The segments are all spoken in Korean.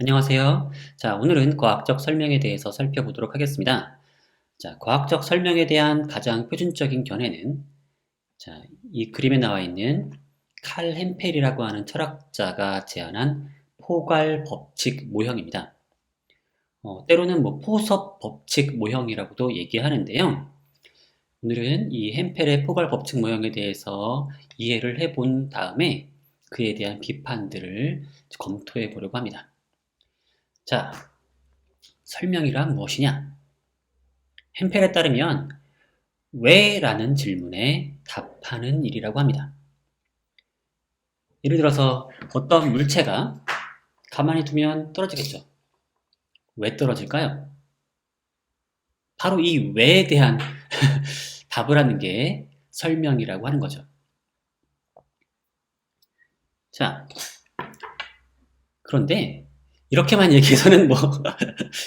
안녕하세요. 자, 오늘은 과학적 설명에 대해서 살펴보도록 하겠습니다. 자, 과학적 설명에 대한 가장 표준적인 견해는 자, 이 그림에 나와 있는 칼 햄펠이라고 하는 철학자가 제안한 포괄 법칙 모형입니다. 때로는 포섭 법칙 모형이라고도 얘기하는데요. 오늘은 이 햄펠의 포괄 법칙 모형에 대해서 이해를 해본 다음에 그에 대한 비판들을 검토해 보려고 합니다. 자, 설명이란 무엇이냐? 햄펠에 따르면 왜? 라는 질문에 답하는 일이라고 합니다. 예를 들어서 어떤 물체가 가만히 두면 떨어지겠죠. 왜 떨어질까요? 바로 이 왜에 대한 답을 하는 게 설명이라고 하는 거죠. 자, 그런데 이렇게만 얘기해서는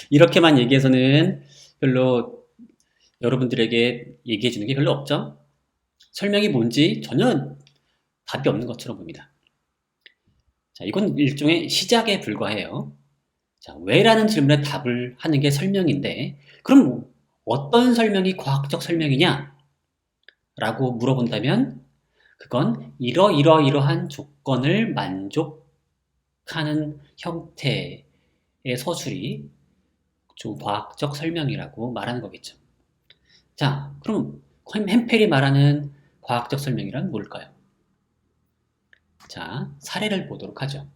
이렇게만 얘기해서는 별로 여러분들에게 얘기해 주는 게 별로 없죠? 설명이 뭔지 전혀 답이 없는 것처럼 봅니다. 자, 이건 일종의 시작에 불과해요. 자, 왜라는 질문에 답을 하는 게 설명인데, 그럼 어떤 설명이 과학적 설명이냐? 라고 물어본다면, 그건 이러이러이러한 조건을 만족하는 형태의 서술이 좀 과학적 설명이라고 말하는 거겠죠. 자, 그럼 햄펠이 말하는 과학적 설명이란 뭘까요? 자, 사례를 보도록 하죠.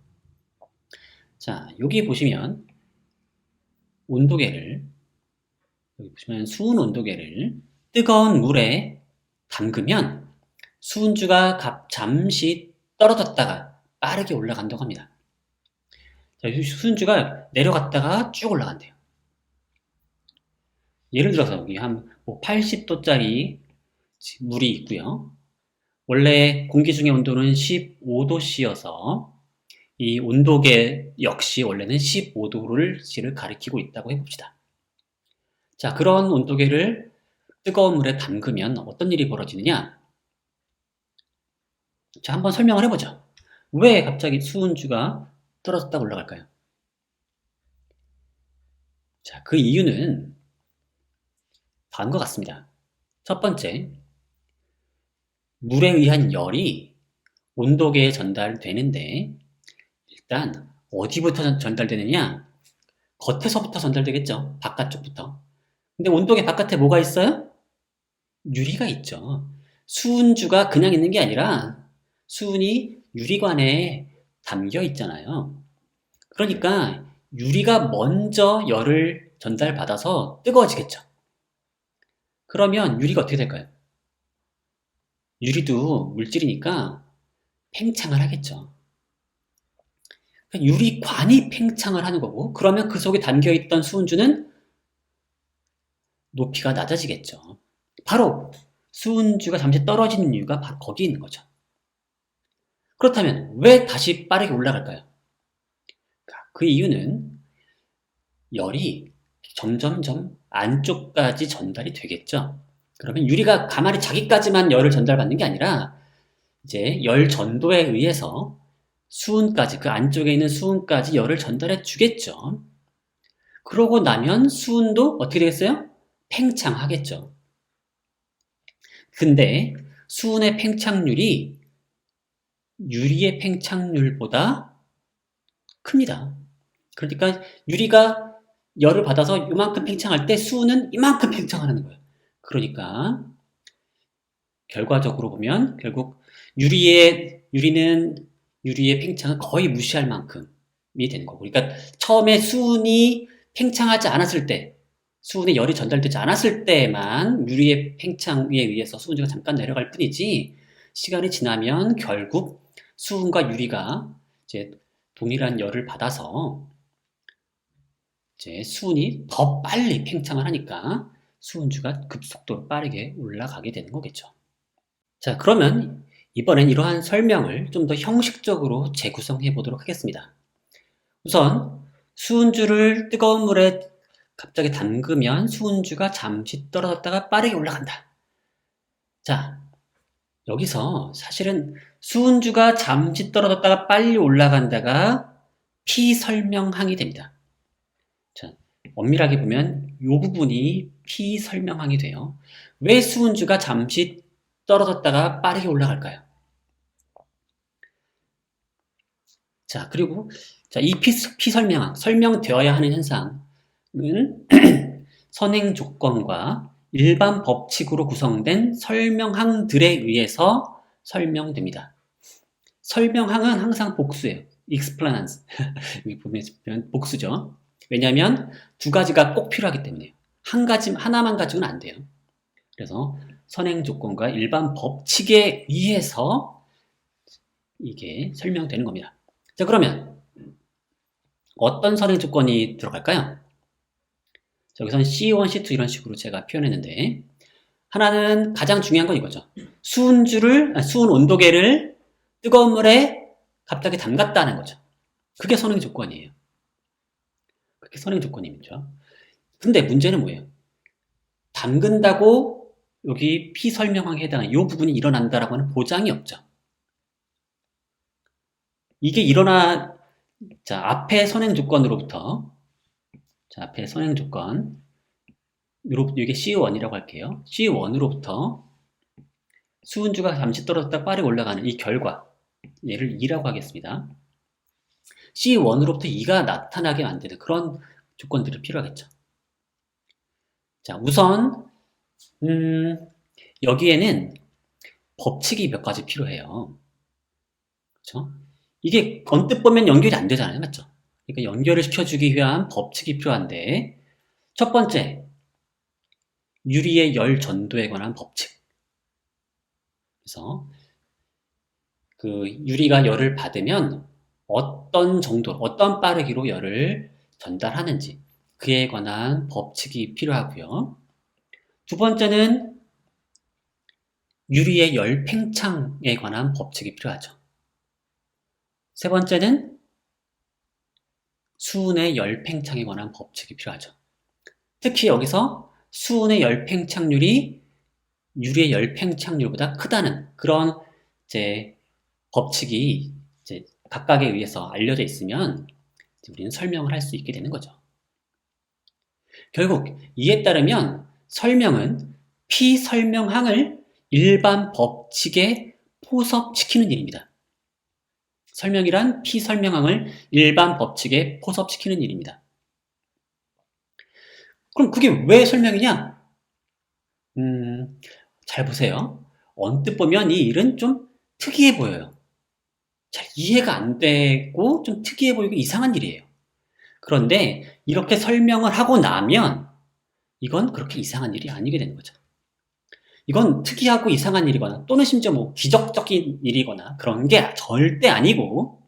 자, 여기 보시면 온도계를 여기 보시면 수은 온도계를 뜨거운 물에 담그면 수은주가 잠시 떨어졌다가 빠르게 올라간다고 합니다. 자, 수은주가 내려갔다가 쭉 올라간대요. 예를 들어서 여기 한 80도짜리 물이 있고요. 원래 공기 중의 온도는 15도씨여서 이 온도계 역시 원래는 15도를 가리키고 있다고 해봅시다. 자, 그런 온도계를 뜨거운 물에 담그면 어떤 일이 벌어지느냐? 자, 한번 설명을 해보죠. 왜 갑자기 수은주가 떨어졌다 올라갈까요? 자, 그 이유는 다음과 같습니다. 첫 번째, 물에 의한 열이 온도계에 전달되는데 일단 어디부터 전달되느냐? 겉에서부터 전달되겠죠. 바깥쪽부터. 근데 온도계 바깥에 뭐가 있어요? 유리가 있죠. 수은주가 그냥 있는 게 아니라 수은이 유리관에 담겨 있잖아요. 그러니까 유리가 먼저 열을 전달받아서 뜨거워지겠죠. 그러면 유리가 어떻게 될까요? 유리도 물질이니까 팽창을 하겠죠. 그러니까 유리관이 팽창을 하는 거고, 그러면 그 속에 담겨있던 수은주는 높이가 낮아지겠죠. 바로 수은주가 잠시 떨어지는 이유가 바로 거기 있는 거죠. 그렇다면 왜 다시 빠르게 올라갈까요? 그 이유는 열이 점점점 안쪽까지 전달이 되겠죠. 그러면 유리가 가만히 자기까지만 열을 전달받는 게 아니라 이제 열 전도에 의해서 수은까지, 그 안쪽에 있는 수은까지 열을 전달해 주겠죠. 그러고 나면 수은도 어떻게 되겠어요? 팽창하겠죠. 근데 수은의 팽창률이 유리의 팽창률보다 큽니다. 그러니까 유리가 열을 받아서 이만큼 팽창할 때 수은은 이만큼 팽창하는 거예요. 그러니까 결과적으로 보면 결국 유리는 유리의 팽창을 거의 무시할 만큼이 되는 거고. 그러니까 처음에 수은이 팽창하지 않았을 때, 수은에 열이 전달되지 않았을 때만 유리의 팽창에 의해서 수은주가 잠깐 내려갈 뿐이지, 시간이 지나면 결국 수은과 유리가 이제 동일한 열을 받아서 이제 수은이 더 빨리 팽창을 하니까 수은주가 급속도로 빠르게 올라가게 되는 거겠죠. 자, 그러면 이번엔 이러한 설명을 좀 더 형식적으로 재구성해 보도록 하겠습니다. 우선 수은주를 뜨거운 물에 갑자기 담그면 수은주가 잠시 떨어졌다가 빠르게 올라간다. 자, 여기서 사실은 수은주가 잠시 떨어졌다가 빨리 올라간다가 피설명항이 됩니다. 자, 엄밀하게 보면 이 부분이 피설명항이 돼요. 왜 수은주가 잠시 떨어졌다가 빠르게 올라갈까요? 자, 그리고 자, 이 피설명항, 설명되어야 하는 현상은 선행 조건과 일반 법칙으로 구성된 설명항들에 의해서 설명됩니다. 설명항은 항상 복수예요. explanans. 여기 보면 복수죠. 왜냐하면 두 가지가 꼭 필요하기 때문에요. 하나만 가지고는 안 돼요. 그래서 선행 조건과 일반 법칙에 의해서 이게 설명되는 겁니다. 자, 그러면 어떤 선행 조건이 들어갈까요? 여기서는 C1, C2 이런 식으로 제가 표현했는데 하나는 가장 중요한 건 이거죠. 수은 온도계를 뜨거운 물에 갑자기 담갔다는 거죠. 그게 선행 조건이에요. 그게 선행 조건이죠. 근데 문제는 뭐예요? 담근다고 여기 피설명항에 해당하는 이 부분이 일어난다라고 하는 보장이 없죠. 이게 자, 앞에 선행 조건으로부터 자, 앞에 선행 조건 이게 C1이라고 할게요. C1으로부터 수은주가 잠시 떨어졌다 빠르게 올라가는 이 결과 얘를 2라고 하겠습니다. C1으로부터 2가 나타나게 만드는 그런 조건들이 필요하겠죠. 자, 우선 여기에는 법칙이 몇 가지 필요해요. 그렇죠? 이게 언뜻 보면 연결이 안 되잖아요. 맞죠? 그러니까 연결을 시켜주기 위한 법칙이 필요한데 첫 번째, 유리의 열 전도에 관한 법칙. 그래서 그 유리가 열을 받으면 어떤 정도, 어떤 빠르기로 열을 전달하는지 그에 관한 법칙이 필요하고요. 두 번째는 유리의 열 팽창에 관한 법칙이 필요하죠. 세 번째는 수은의 열 팽창에 관한 법칙이 필요하죠. 특히 여기서 수은의 열 팽창률이 유리의 열 팽창률보다 크다는 그런 이제 법칙이 이제 각각에 의해서 알려져 있으면 우리는 설명을 할 수 있게 되는 거죠. 결국 이에 따르면 설명은 피설명항을 일반 법칙에 포섭시키는 일입니다. 설명이란 피설명항을 일반 법칙에 포섭시키는 일입니다. 그럼 그게 왜 설명이냐? 잘 보세요. 언뜻 보면 이 일은 좀 특이해 보여요. 잘 이해가 안 되고 좀 특이해 보이고 이상한 일이에요. 그런데 이렇게 설명을 하고 나면 이건 그렇게 이상한 일이 아니게 되는 거죠. 이건 특이하고 이상한 일이거나 또는 심지어 뭐 기적적인 일이거나 그런 게 절대 아니고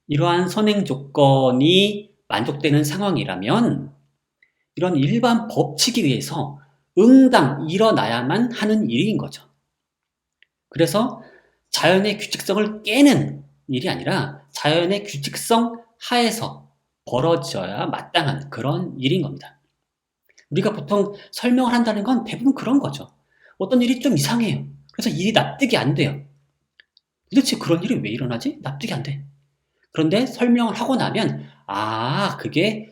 이러한 선행 조건이 만족되는 상황이라면 이런 일반 법칙에 의해서 응당 일어나야만 하는 일인 거죠. 그래서 자연의 규칙성을 깨는 일이 아니라 자연의 규칙성 하에서 벌어져야 마땅한 그런 일인 겁니다. 우리가 보통 설명을 한다는 건 대부분 그런 거죠. 어떤 일이 좀 이상해요. 그래서 일이 납득이 안 돼요. 도대체 그런 일이 왜 일어나지? 납득이 안 돼. 그런데 설명을 하고 나면 그게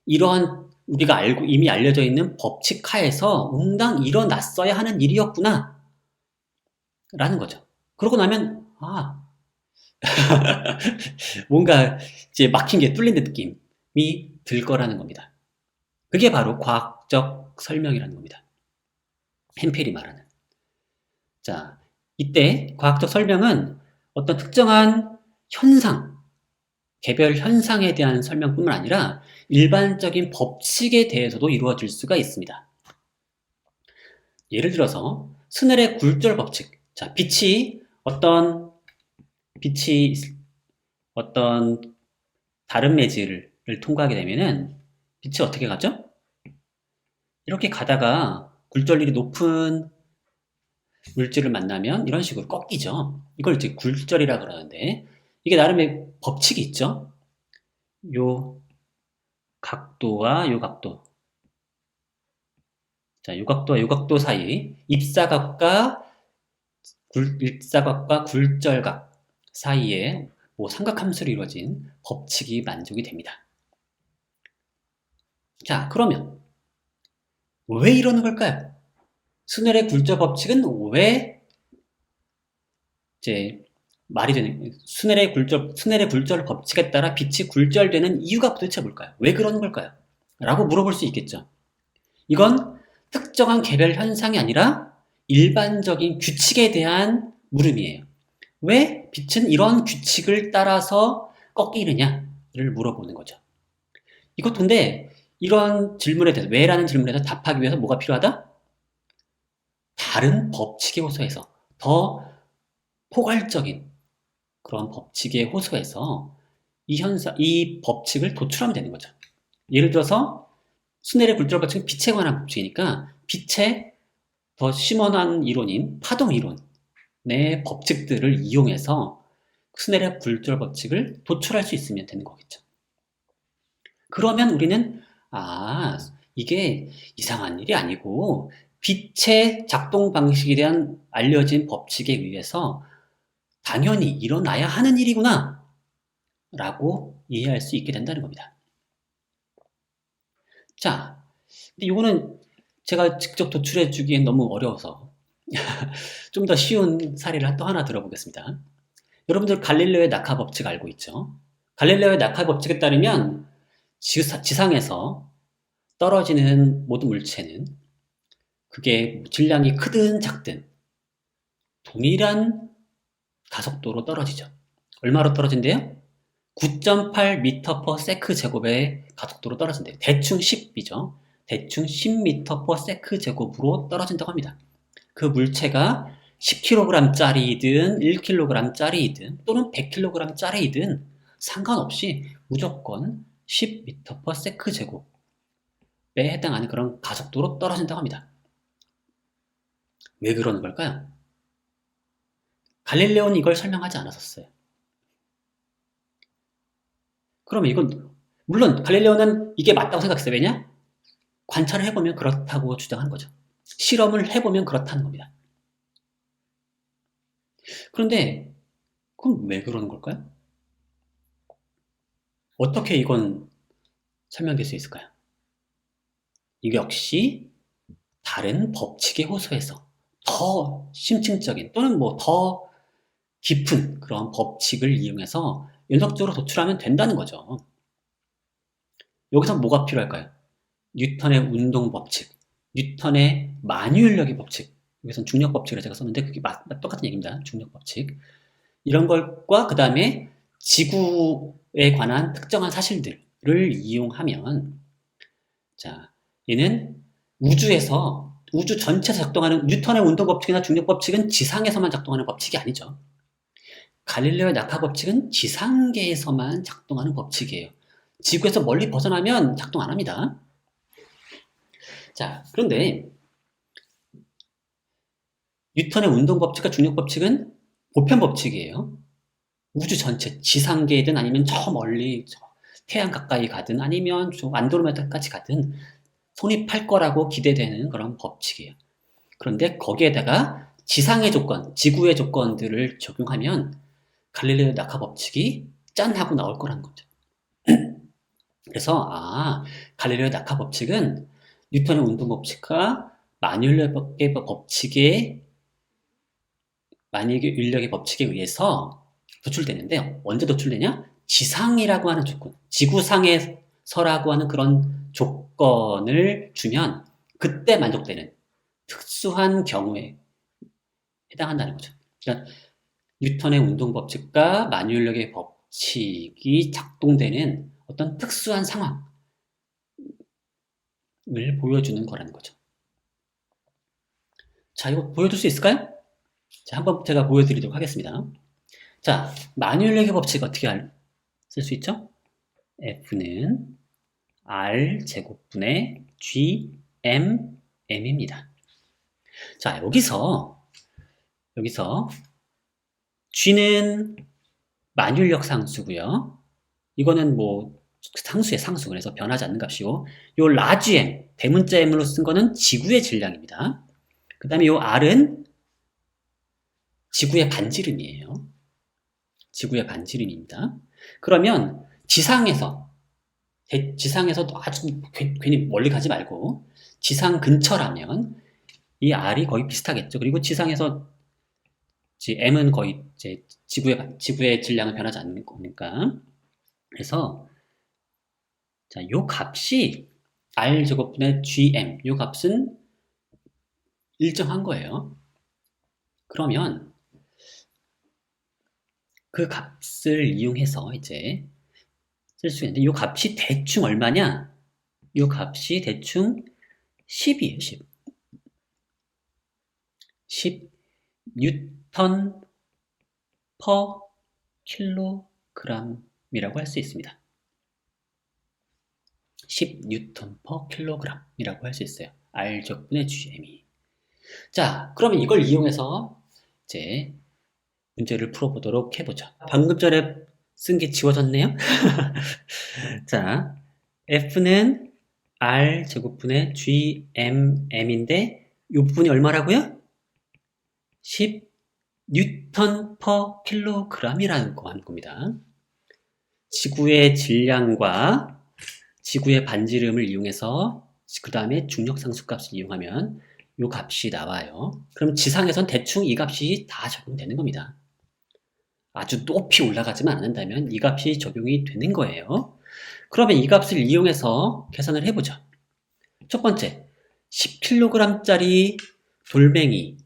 이러한 우리가 이미 알려져 있는 법칙 하에서 응당 일어났어야 하는 일이었구나 라는 거죠. 그러고 나면 뭔가 이제 막힌 게 뚫린 느낌이 들 거라는 겁니다. 그게 바로 과학적 설명이라는 겁니다. 햄펠이 말하는. 자, 이때 과학적 설명은 어떤 특정한 현상, 개별 현상에 대한 설명뿐만 아니라 일반적인 법칙에 대해서도 이루어질 수가 있습니다. 예를 들어서 스넬의 굴절 법칙. 자, 빛이 어떤 다른 매질을 통과하게 되면은 빛이 어떻게 가죠? 이렇게 가다가 굴절률이 높은 물질을 만나면 이런 식으로 꺾이죠. 이걸 이제 굴절이라 그러는데 이게 나름의 법칙이 있죠. 요 각도와 요 각도. 자, 요 각도와 요 각도 사이 입사각과 굴절각 사이에 뭐 삼각함수로 이루어진 법칙이 만족이 됩니다. 자, 그러면 왜 이러는 걸까요? 스넬의 굴절 법칙은 왜 이제 말이 되는 스넬의 굴절 법칙에 따라 빛이 굴절되는 이유가 도대체 뭘까요? 왜 그러는 걸까요? 라고 물어볼 수 있겠죠. 이건 특정한 개별 현상이 아니라 일반적인 규칙에 대한 물음이에요. 왜 빛은 이런 규칙을 따라서 꺾이느냐를 물어보는 거죠. 이것 근데 이런 질문에 대해서 왜라는 질문에 대해서 답하기 위해서 뭐가 필요하다? 다른 법칙에 호소해서 더 포괄적인 그런 법칙에 호소해서 이 법칙을 도출하면 되는 거죠. 예를 들어서 스넬의 굴절 법칙은 빛에 관한 법칙이니까 빛의 더 심원한 이론인 파동 이론의 법칙들을 이용해서 스넬의 굴절 법칙을 도출할 수 있으면 되는 거겠죠. 그러면 우리는 이게 이상한 일이 아니고 빛의 작동 방식에 대한 알려진 법칙에 의해서 당연히 일어나야 하는 일이구나 라고 이해할 수 있게 된다는 겁니다. 자, 근데 이거는 제가 직접 도출해 주기엔 너무 어려워서 좀 더 쉬운 사례를 또 하나 들어보겠습니다. 여러분들 갈릴레오의 낙하 법칙 알고 있죠? 갈릴레오의 낙하 법칙에 따르면 지상에서 떨어지는 모든 물체는 그게 질량이 크든 작든 동일한 가속도로 떨어지죠. 얼마로 떨어진대요? 9.8m/s 제곱의 가속도로 떨어진대요. 대충 10이죠. 대충 10m/s 제곱으로 떨어진다고 합니다. 그 물체가 10kg짜리이든 1kg짜리이든 또는 100kg짜리이든 상관없이 무조건 10m/s 제곱에 해당하는 그런 가속도로 떨어진다고 합니다. 왜 그러는 걸까요? 갈릴레오는 이걸 설명하지 않았었어요. 그러면 이건 물론 갈릴레오는 이게 맞다고 생각했어요. 왜냐? 관찰을 해보면 그렇다고 주장한 거죠. 실험을 해보면 그렇다는 겁니다. 그런데 그럼 왜 그러는 걸까요? 어떻게 이건 설명될 수 있을까요? 이게 역시 다른 법칙에 호소해서 더 심층적인 또는 뭐 더 깊은 그런 법칙을 이용해서 연속적으로 도출하면 된다는 거죠. 여기서 뭐가 필요할까요? 뉴턴의 운동 법칙, 뉴턴의 만유인력의 법칙, 여기서는 중력 법칙을 제가 썼는데 그게 똑같은 얘기입니다. 중력 법칙. 이런 것과 그 다음에 지구에 관한 특정한 사실들을 이용하면 자, 얘는 우주 전체에서 작동하는 뉴턴의 운동 법칙이나 중력 법칙은 지상에서만 작동하는 법칙이 아니죠. 갈릴레오의 낙하 법칙은 지상계에서만 작동하는 법칙이에요. 지구에서 멀리 벗어나면 작동 안 합니다. 자, 그런데 뉴턴의 운동 법칙과 중력 법칙은 보편 법칙이에요. 우주 전체, 지상계이든 아니면 저 멀리 태양 가까이 가든 아니면 저 안드로메다까지 가든 성립할 거라고 기대되는 그런 법칙이에요. 그런데 거기에다가 지상의 조건, 지구의 조건들을 적용하면 갈릴레오 낙하 법칙이 짠 하고 나올 거라는 거죠. 그래서 갈릴레오 낙하 법칙은 뉴턴의 운동 법칙과 만유인력의 법칙에 만유의 인력의 법칙에 의해서 도출되는데요. 언제 도출되냐? 지상이라고 하는 조건, 지구상에서라고 하는 그런 조건을 주면 그때 만족되는 특수한 경우에 해당한다는 거죠. 그러니까 뉴턴의 운동 법칙과 만유인력의 법칙이 작동되는 어떤 특수한 상황을 보여주는 거라는 거죠. 자, 이거 보여줄 수 있을까요? 자, 한번 제가 보여드리도록 하겠습니다. 자, 만유인력의 법칙 어떻게 쓸 수 있죠? F는 R 제곱분의 GMM입니다. 자, 여기서 G는 만유인력 상수고요. 이거는 뭐 상수의 상수, 그래서 변하지 않는 값이고, 요 라지 M, 대문자 M으로 쓴 거는 지구의 질량입니다. 그 다음에 요 R은 지구의 반지름이에요. 지구의 반지름입니다. 그러면 지상에서도 아주 괜히 멀리 가지 말고 지상 근처라면 이 R이 거의 비슷하겠죠. 그리고 지상에서 M은 거의 이제 지구의 질량은 변하지 않는 거니까. 그래서 자, 요 값이 R 제곱분의 GM, 요 값은 일정한 거예요. 그러면 그 값을 이용해서 이제 쓸 수 있는데 요 값이 대충 얼마냐? 요 값이 대충 10이에요. 10 뉴턴 퍼 킬로그램이라고 할 수 있습니다. 10 뉴턴 퍼 킬로그램이라고 할 수 있어요. R 제곱분의 GM이. 자, 그러면 이걸 이용해서 이제 문제를 풀어보도록 해보죠. 방금 전에 쓴 게 지워졌네요. 자, F는 R 제곱분의 GMM인데 이 부분이 얼마라고요? 10 뉴턴 퍼 킬로그램이라는 겁니다. 지구의 질량과 지구의 반지름을 이용해서 그 다음에 중력 상수값을 이용하면 이 값이 나와요. 그럼 지상에선 대충 이 값이 다 적용되는 겁니다. 아주 높이 올라가지만 않는다면 이 값이 적용이 되는 거예요. 그러면 이 값을 이용해서 계산을 해보죠. 첫 번째, 10kg짜리 돌멩이에게는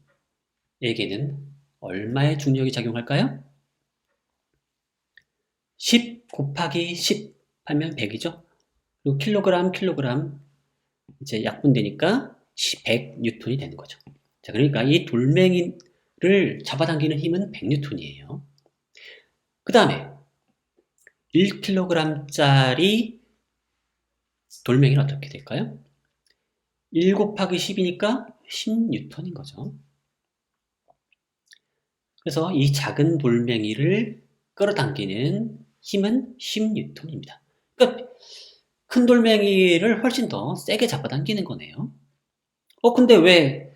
얼마의 중력이 작용할까요? 10 곱하기 10 하면 100이죠. 그리고 킬로그램 이제 약분되니까 100뉴턴이 되는 거죠. 자, 그러니까 이 돌멩이를 잡아당기는 힘은 100뉴턴이에요. 그 다음에 1kg짜리 돌멩이는 어떻게 될까요? 1 곱하기 10이니까 10뉴턴인 거죠. 그래서 이 작은 돌멩이를 끌어당기는 힘은 10뉴턴입니다. 그러니까 큰 돌멩이를 훨씬 더 세게 잡아당기는 거네요. 근데 왜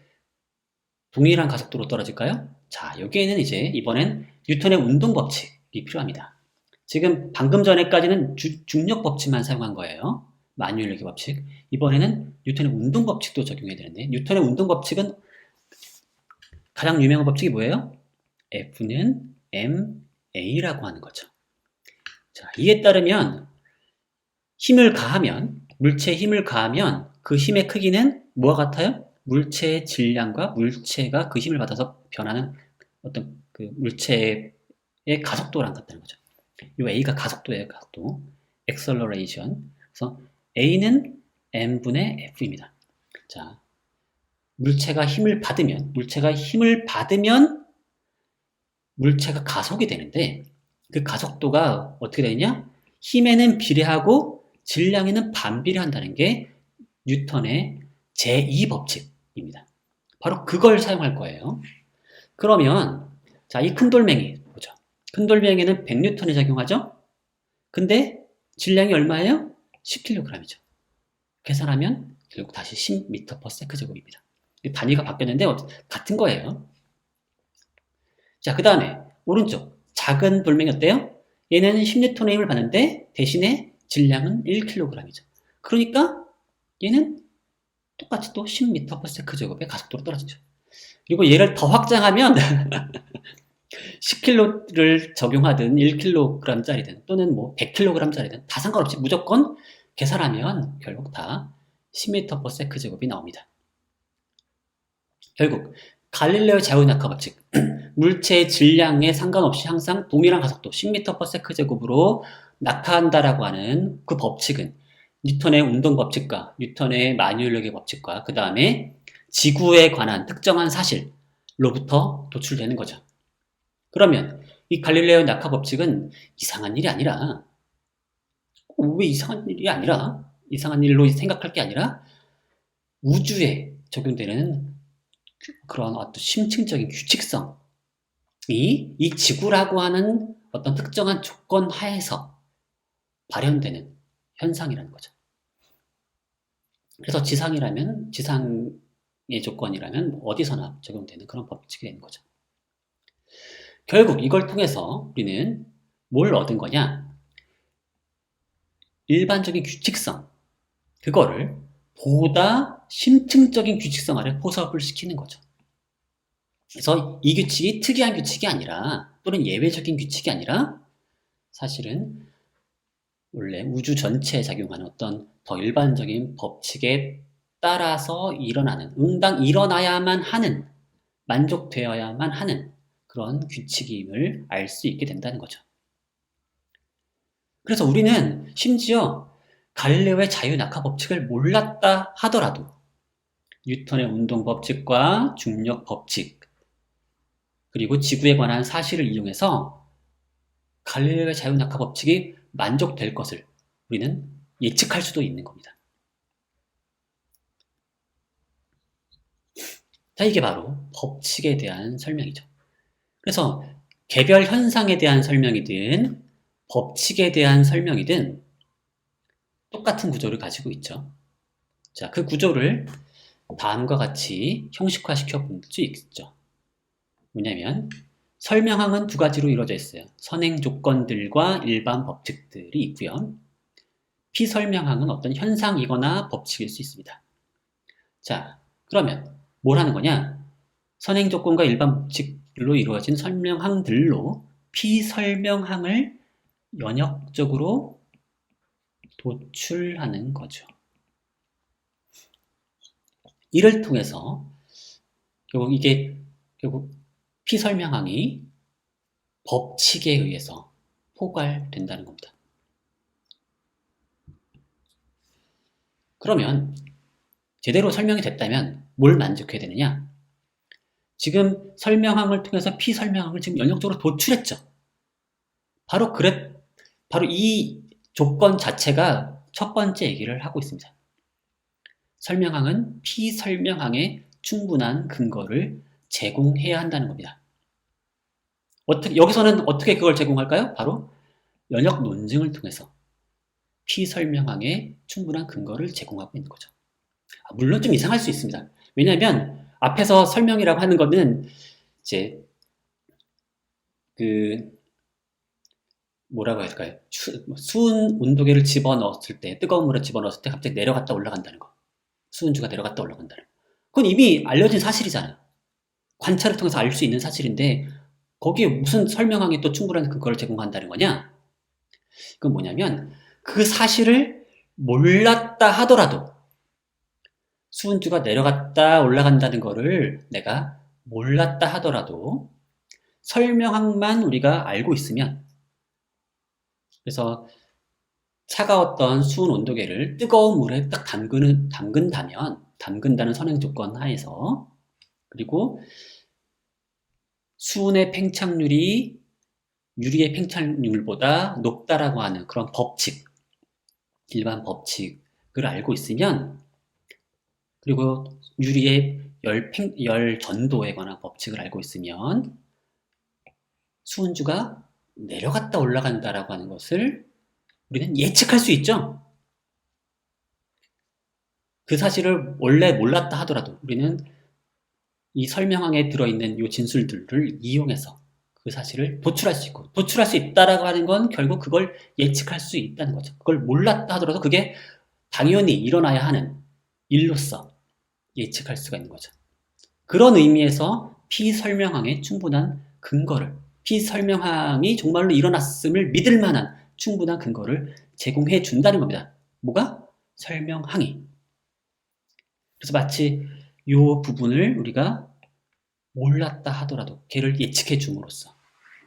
동일한 가속도로 떨어질까요? 자, 여기에는 이제 이번엔 뉴턴의 운동 법칙이 필요합니다. 지금 방금 전에까지는 중력 법칙만 사용한 거예요. 만유인력의 법칙. 이번에는 뉴턴의 운동 법칙도 적용해야 되는데 뉴턴의 운동 법칙은 가장 유명한 법칙이 뭐예요? F는 ma라고 하는 거죠. 자, 이에 따르면 물체에 힘을 가하면 그 힘의 크기는 뭐와 같아요? 물체의 질량과 물체가 그 힘을 받아서 변하는 어떤 그 물체의 가속도랑 같다는 거죠. 이 A가 가속도예요, 가속도. acceleration. 그래서 A는 m분의 F입니다. 자, 물체가 힘을 받으면 물체가 가속이 되는데 그 가속도가 어떻게 되느냐? 힘에는 비례하고 질량에는 반비례한다는 게 뉴턴의 제2법칙입니다. 바로 그걸 사용할 거예요. 그러면 자, 이 큰 돌멩이 보죠. 큰 돌멩이는 100뉴턴이 작용하죠? 근데 질량이 얼마예요? 10kg이죠. 계산하면 결국 다시 10m/s 제곱입니다. 단위가 바뀌었는데 같은 거예요. 자, 그 다음에 오른쪽 작은 돌멩이 어때요? 얘는 10뉴턴의 힘을 받는데 대신에 질량은 1kg이죠. 그러니까 얘는 똑같이 또 10m/s 제곱의 가속도로 떨어지죠. 그리고 얘를 더 확장하면 10kg를 적용하든 1kg짜리든 또는 뭐 100kg짜리든 다 상관없이 무조건 계산하면 결국 다 10m/s 제곱이 나옵니다. 결국 갈릴레오 자유낙하 법칙 물체의 질량에 상관없이 항상 동일한 가속도 10m/s 제곱으로 낙하한다라고 하는 그 법칙은 뉴턴의 운동 법칙과 뉴턴의 만유인력의 법칙과 그 다음에 지구에 관한 특정한 사실로부터 도출되는 거죠. 그러면 이 갈릴레오 낙하 법칙은 이상한 일이 아니라 왜 이상한 일이 아니라 이상한 일로 생각할 게 아니라 우주에 적용되는 그런 어떤 심층적인 규칙성이 이 지구라고 하는 어떤 특정한 조건 하에서 발현되는 현상이라는 거죠. 그래서 지상의 조건이라면 어디서나 적용되는 그런 법칙이 되는 거죠. 결국 이걸 통해서 우리는 뭘 얻은 거냐? 일반적인 규칙성, 그거를 보다 심층적인 규칙성 아래 포섭을 시키는 거죠. 그래서 이 규칙이 특이한 규칙이 아니라 또는 예외적인 규칙이 아니라 사실은 원래 우주 전체에 작용하는 어떤 더 일반적인 법칙에 따라서 일어나는, 응당 일어나야만 하는, 만족되어야만 하는 그런 규칙임을 알 수 있게 된다는 거죠. 그래서 우리는 심지어 갈릴레오의 자유낙하 법칙을 몰랐다 하더라도 뉴턴의 운동 법칙과 중력 법칙 그리고 지구에 관한 사실을 이용해서 갈릴레오의 자유낙하 법칙이 만족될 것을 우리는 예측할 수도 있는 겁니다. 자, 이게 바로 법칙에 대한 설명이죠. 그래서 개별 현상에 대한 설명이든 법칙에 대한 설명이든 똑같은 구조를 가지고 있죠. 자, 그 구조를 다음과 같이 형식화시켜 볼 수 있죠. 뭐냐면 설명항은 두 가지로 이루어져 있어요. 선행 조건들과 일반 법칙들이 있고요. 피설명항은 어떤 현상이거나 법칙일 수 있습니다. 자, 그러면 뭘 하는 거냐? 선행 조건과 일반 법칙들로 이루어진 설명항들로 피설명항을 연역적으로 도출하는 거죠. 이를 통해서 결국 피설명항이 법칙에 의해서 포괄된다는 겁니다. 그러면 제대로 설명이 됐다면 뭘 만족해야 되느냐? 지금 설명항을 통해서 피설명항을 지금 연역적으로 도출했죠. 바로 이 조건 자체가 첫 번째 얘기를 하고 있습니다. 설명항은 피설명항에 충분한 근거를 제공해야 한다는 겁니다. 여기서는 어떻게 그걸 제공할까요? 바로 연역 논증을 통해서 피설명항에 충분한 근거를 제공하고 있는 거죠. 물론 좀 이상할 수 있습니다. 왜냐하면 앞에서 설명이라고 하는 거는 이제 뭐라고 해야 될까요? 수은 온도계를 집어넣었을 때, 뜨거운 물에 집어넣었을 때 갑자기 내려갔다 올라간다는 거. 수은주가 내려갔다 올라간다는 거. 그건 이미 알려진 사실이잖아요. 관찰을 통해서 알 수 있는 사실인데 거기에 무슨 설명항에 또 충분한 근거를 제공한다는 거냐? 그건 뭐냐면 그 사실을 몰랐다 하더라도 수은주가 내려갔다 올라간다는 거를 내가 몰랐다 하더라도 설명항만 우리가 알고 있으면, 그래서 차가웠던 수은 온도계를 뜨거운 물에 딱 담근다는 선행 조건 하에서, 그리고 수은의 팽창률이 유리의 팽창률보다 높다라고 하는 그런 법칙, 일반 법칙을 알고 있으면, 그리고 유리의 열 전도에 관한 법칙을 알고 있으면 수은주가 내려갔다 올라간다라고 하는 것을 우리는 예측할 수 있죠. 그 사실을 원래 몰랐다 하더라도 우리는 이 설명항에 들어있는 이 진술들을 이용해서 그 사실을 도출할 수 있고, 도출할 수 있다라고 하는 건 결국 그걸 예측할 수 있다는 거죠. 그걸 몰랐다 하더라도 그게 당연히 일어나야 하는 일로서 예측할 수가 있는 거죠. 그런 의미에서 피설명항에 충분한 근거를, 피설명항이 정말로 일어났음을 믿을 만한 충분한 근거를 제공해 준다는 겁니다. 뭐가? 설명항이. 그래서 마치 이 부분을 우리가 몰랐다 하더라도 걔를 예측해 줌으로써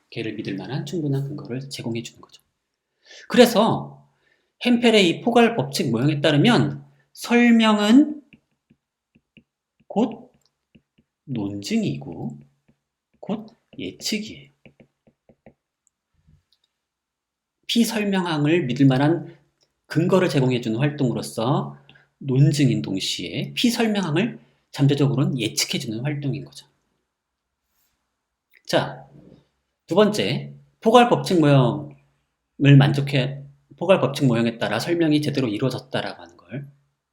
걔를 믿을 만한 충분한 근거를 제공해 주는 거죠. 그래서 햄펠의 이 포괄 법칙 모형에 따르면 설명은 곧 논증이고 곧 예측이에요. 피설명항을 믿을 만한 근거를 제공해 주는 활동으로서 논증인 동시에 피설명항을 잠재적으로는 예측해 주는 활동인 거죠. 자, 두 번째, 포괄 법칙 모형에 따라 설명이 제대로 이루어졌다라고 하는 걸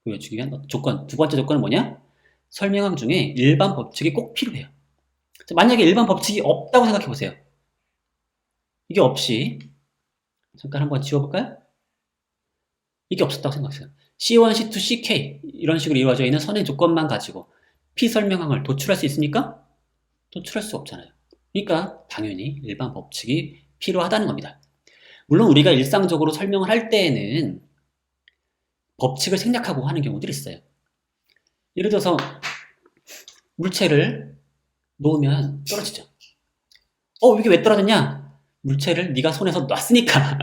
보여주기 위한 조건, 두 번째 조건은 뭐냐? 설명항 중에 일반 법칙이 꼭 필요해요. 만약에 일반 법칙이 없다고 생각해 보세요. 이게 없이 잠깐 한번 지워볼까요? 이게 없었다고 생각하세요. C1, C2, CK 이런 식으로 이루어져 있는 선의 조건만 가지고 P 설명항을 도출할 수 있습니까? 도출할 수 없잖아요. 그러니까 당연히 일반 법칙이 필요하다는 겁니다. 물론 우리가 일상적으로 설명을 할 때에는 법칙을 생략하고 하는 경우들이 있어요. 예를 들어서 물체를 놓으면 떨어지죠. 이게 왜 떨어졌냐? 물체를 네가 손에서 놨으니까.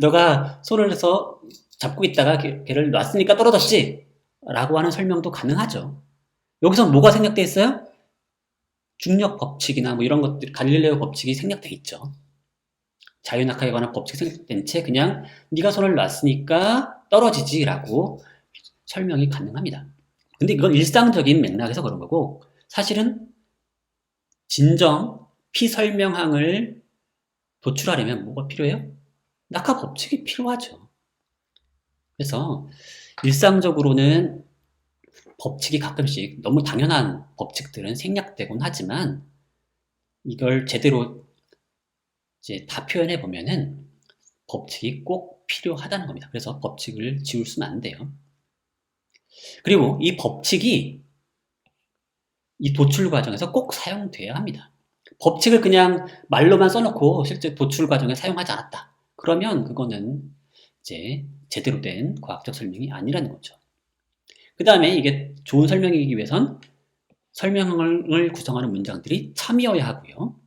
너가 손을 해서 잡고 있다가 걔를 놨으니까 떨어졌지? 라고 하는 설명도 가능하죠. 여기서 뭐가 생략돼 있어요? 중력 법칙이나 뭐 이런 것들, 갈릴레오 법칙이 생략돼 있죠. 자유낙하에 관한 법칙 생략된 채 그냥 네가 손을 놨으니까 떨어지지라고 설명이 가능합니다. 근데 이건 일상적인 맥락에서 그런 거고 사실은 진정 피설명항을 도출하려면 뭐가 필요해요? 낙하 법칙이 필요하죠. 그래서 일상적으로는 법칙이 가끔씩 너무 당연한 법칙들은 생략되곤 하지만 이걸 제대로 이제 다 표현해 보면은 법칙이 꼭 필요하다는 겁니다. 그래서 법칙을 지울 수는 안 돼요. 그리고 이 법칙이 이 도출 과정에서 꼭 사용돼야 합니다. 법칙을 그냥 말로만 써놓고 실제 도출 과정에 사용하지 않았다. 그러면 그거는 이제 제대로 된 과학적 설명이 아니라는 거죠. 그 다음에 이게 좋은 설명이기 위해선 설명을 구성하는 문장들이 참이어야 하고요.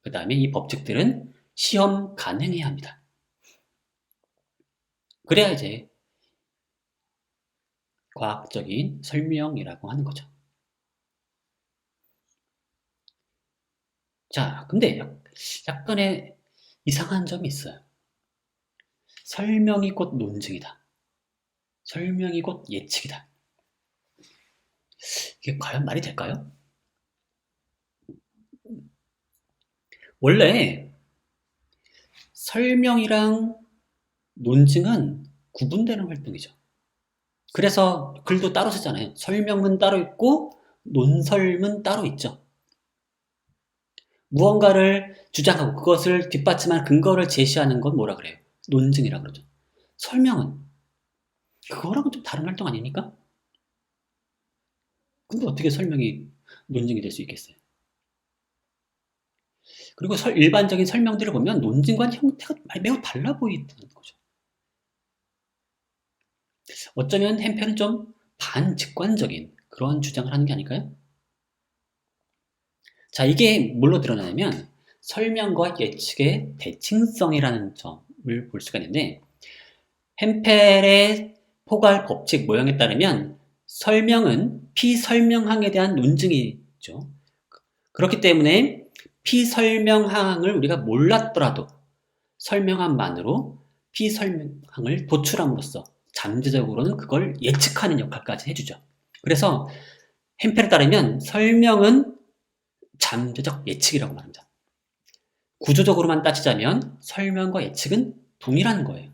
그 다음에 이 법칙들은 시험 가능해야 합니다. 그래야 이제 과학적인 설명이라고 하는 거죠. 자, 근데 약간의 이상한 점이 있어요. 설명이 곧 논증이다. 설명이 곧 예측이다. 이게 과연 말이 될까요? 원래 설명이랑 논증은 구분되는 활동이죠. 그래서 글도 따로 쓰잖아요. 설명문 따로 있고 논설문 따로 있죠. 무언가를 주장하고 그것을 뒷받침한 근거를 제시하는 건 뭐라 그래요? 논증이라 그러죠. 설명은 그거랑은 좀 다른 활동 아닙니까? 근데 어떻게 설명이 논증이 될 수 있겠어요? 그리고 일반적인 설명들을 보면 논증과는 형태가 매우 달라 보이는 거죠. 어쩌면 햄펠은 좀 반직관적인 그런 주장을 하는 게 아닐까요? 자, 이게 뭘로 드러나냐면 설명과 예측의 대칭성이라는 점을 볼 수가 있는데 햄펠의 포괄 법칙 모형에 따르면 설명은 피설명항에 대한 논증이죠. 그렇기 때문에 피설명항을 우리가 몰랐더라도 설명함만으로 피설명항을 도출함으로써 잠재적으로는 그걸 예측하는 역할까지 해주죠. 그래서 햄펠에 따르면 설명은 잠재적 예측이라고 말합니다. 구조적으로만 따지자면 설명과 예측은 동일한 거예요.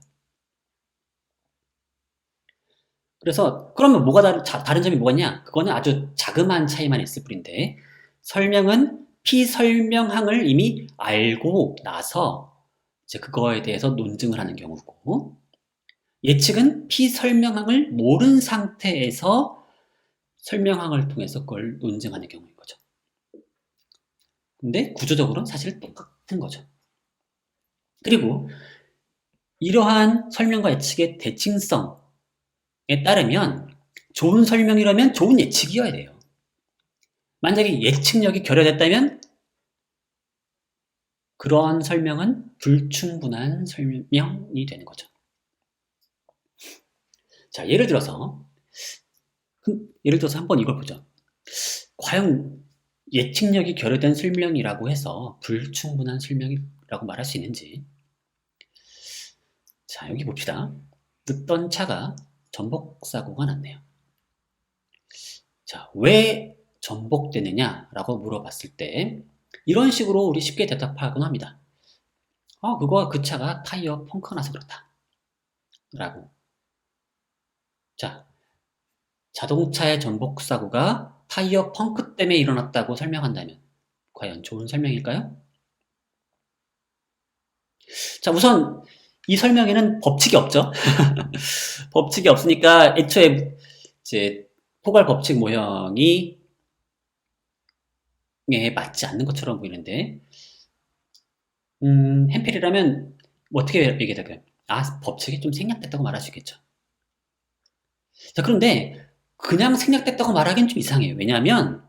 그래서 그러면 다른 점이 뭐냐? 그거는 아주 자그마한 차이만 있을 뿐인데 설명은 피설명항을 이미 알고 나서 이제 그거에 대해서 논증을 하는 경우고 예측은 피설명항을 모른 상태에서 설명항을 통해서 그걸 논증하는 경우인 거죠. 근데 구조적으로는 사실 똑같은 거죠. 그리고 이러한 설명과 예측의 대칭성에 따르면 좋은 설명이라면 좋은 예측이어야 돼요. 만약에 예측력이 결여됐다면 그러한 설명은 불충분한 설명이 되는 거죠. 자, 예를 들어서 한번 이걸 보죠. 과연 예측력이 결여된 설명이라고 해서 불충분한 설명이라고 말할 수 있는지. 자, 여기 봅시다. 늦던 차가 전복사고가 났네요. 자, 왜 전복되느냐라고 물어봤을 때 이런 식으로 우리 쉽게 대답하곤 합니다. 그 차가 타이어 펑크가 나서 그렇다. 라고. 자, 자동차의 전복사고가 타이어 펑크 때문에 일어났다고 설명한다면 과연 좋은 설명일까요? 자, 우선 이 설명에는 법칙이 없죠. 법칙이 없으니까 애초에 이제 포괄 법칙 모형이 맞지 않는 것처럼 보이는데, 햄펠이라면 뭐 어떻게 얘기해야 될까요? 아, 법칙이 좀 생략됐다고 말할 수 있겠죠. 자, 그런데 그냥 생략됐다고 말하기는 좀 이상해요. 왜냐하면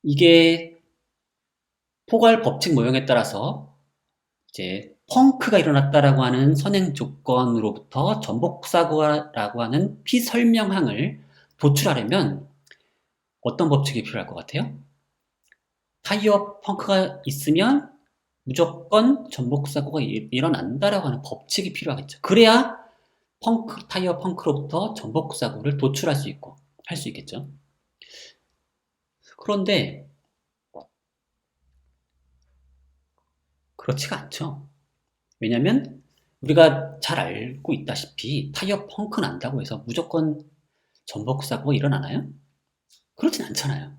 이게 포괄 법칙 모형에 따라서 이제 펑크가 일어났다라고 하는 선행 조건으로부터 전복사고라고 하는 피설명항을 도출하려면 어떤 법칙이 필요할 것 같아요? 타이어 펑크가 있으면 무조건 전복사고가 일어난다라고 하는 법칙이 필요하겠죠. 그래야 타이어 펑크로부터 전복사고를 도출할 수 있고 할 수 있겠죠. 그런데 그렇지가 않죠. 왜냐면 우리가 잘 알고 있다시피 타이어 펑크 난다고 해서 무조건 전복 사고가 일어나나요? 그렇진 않잖아요.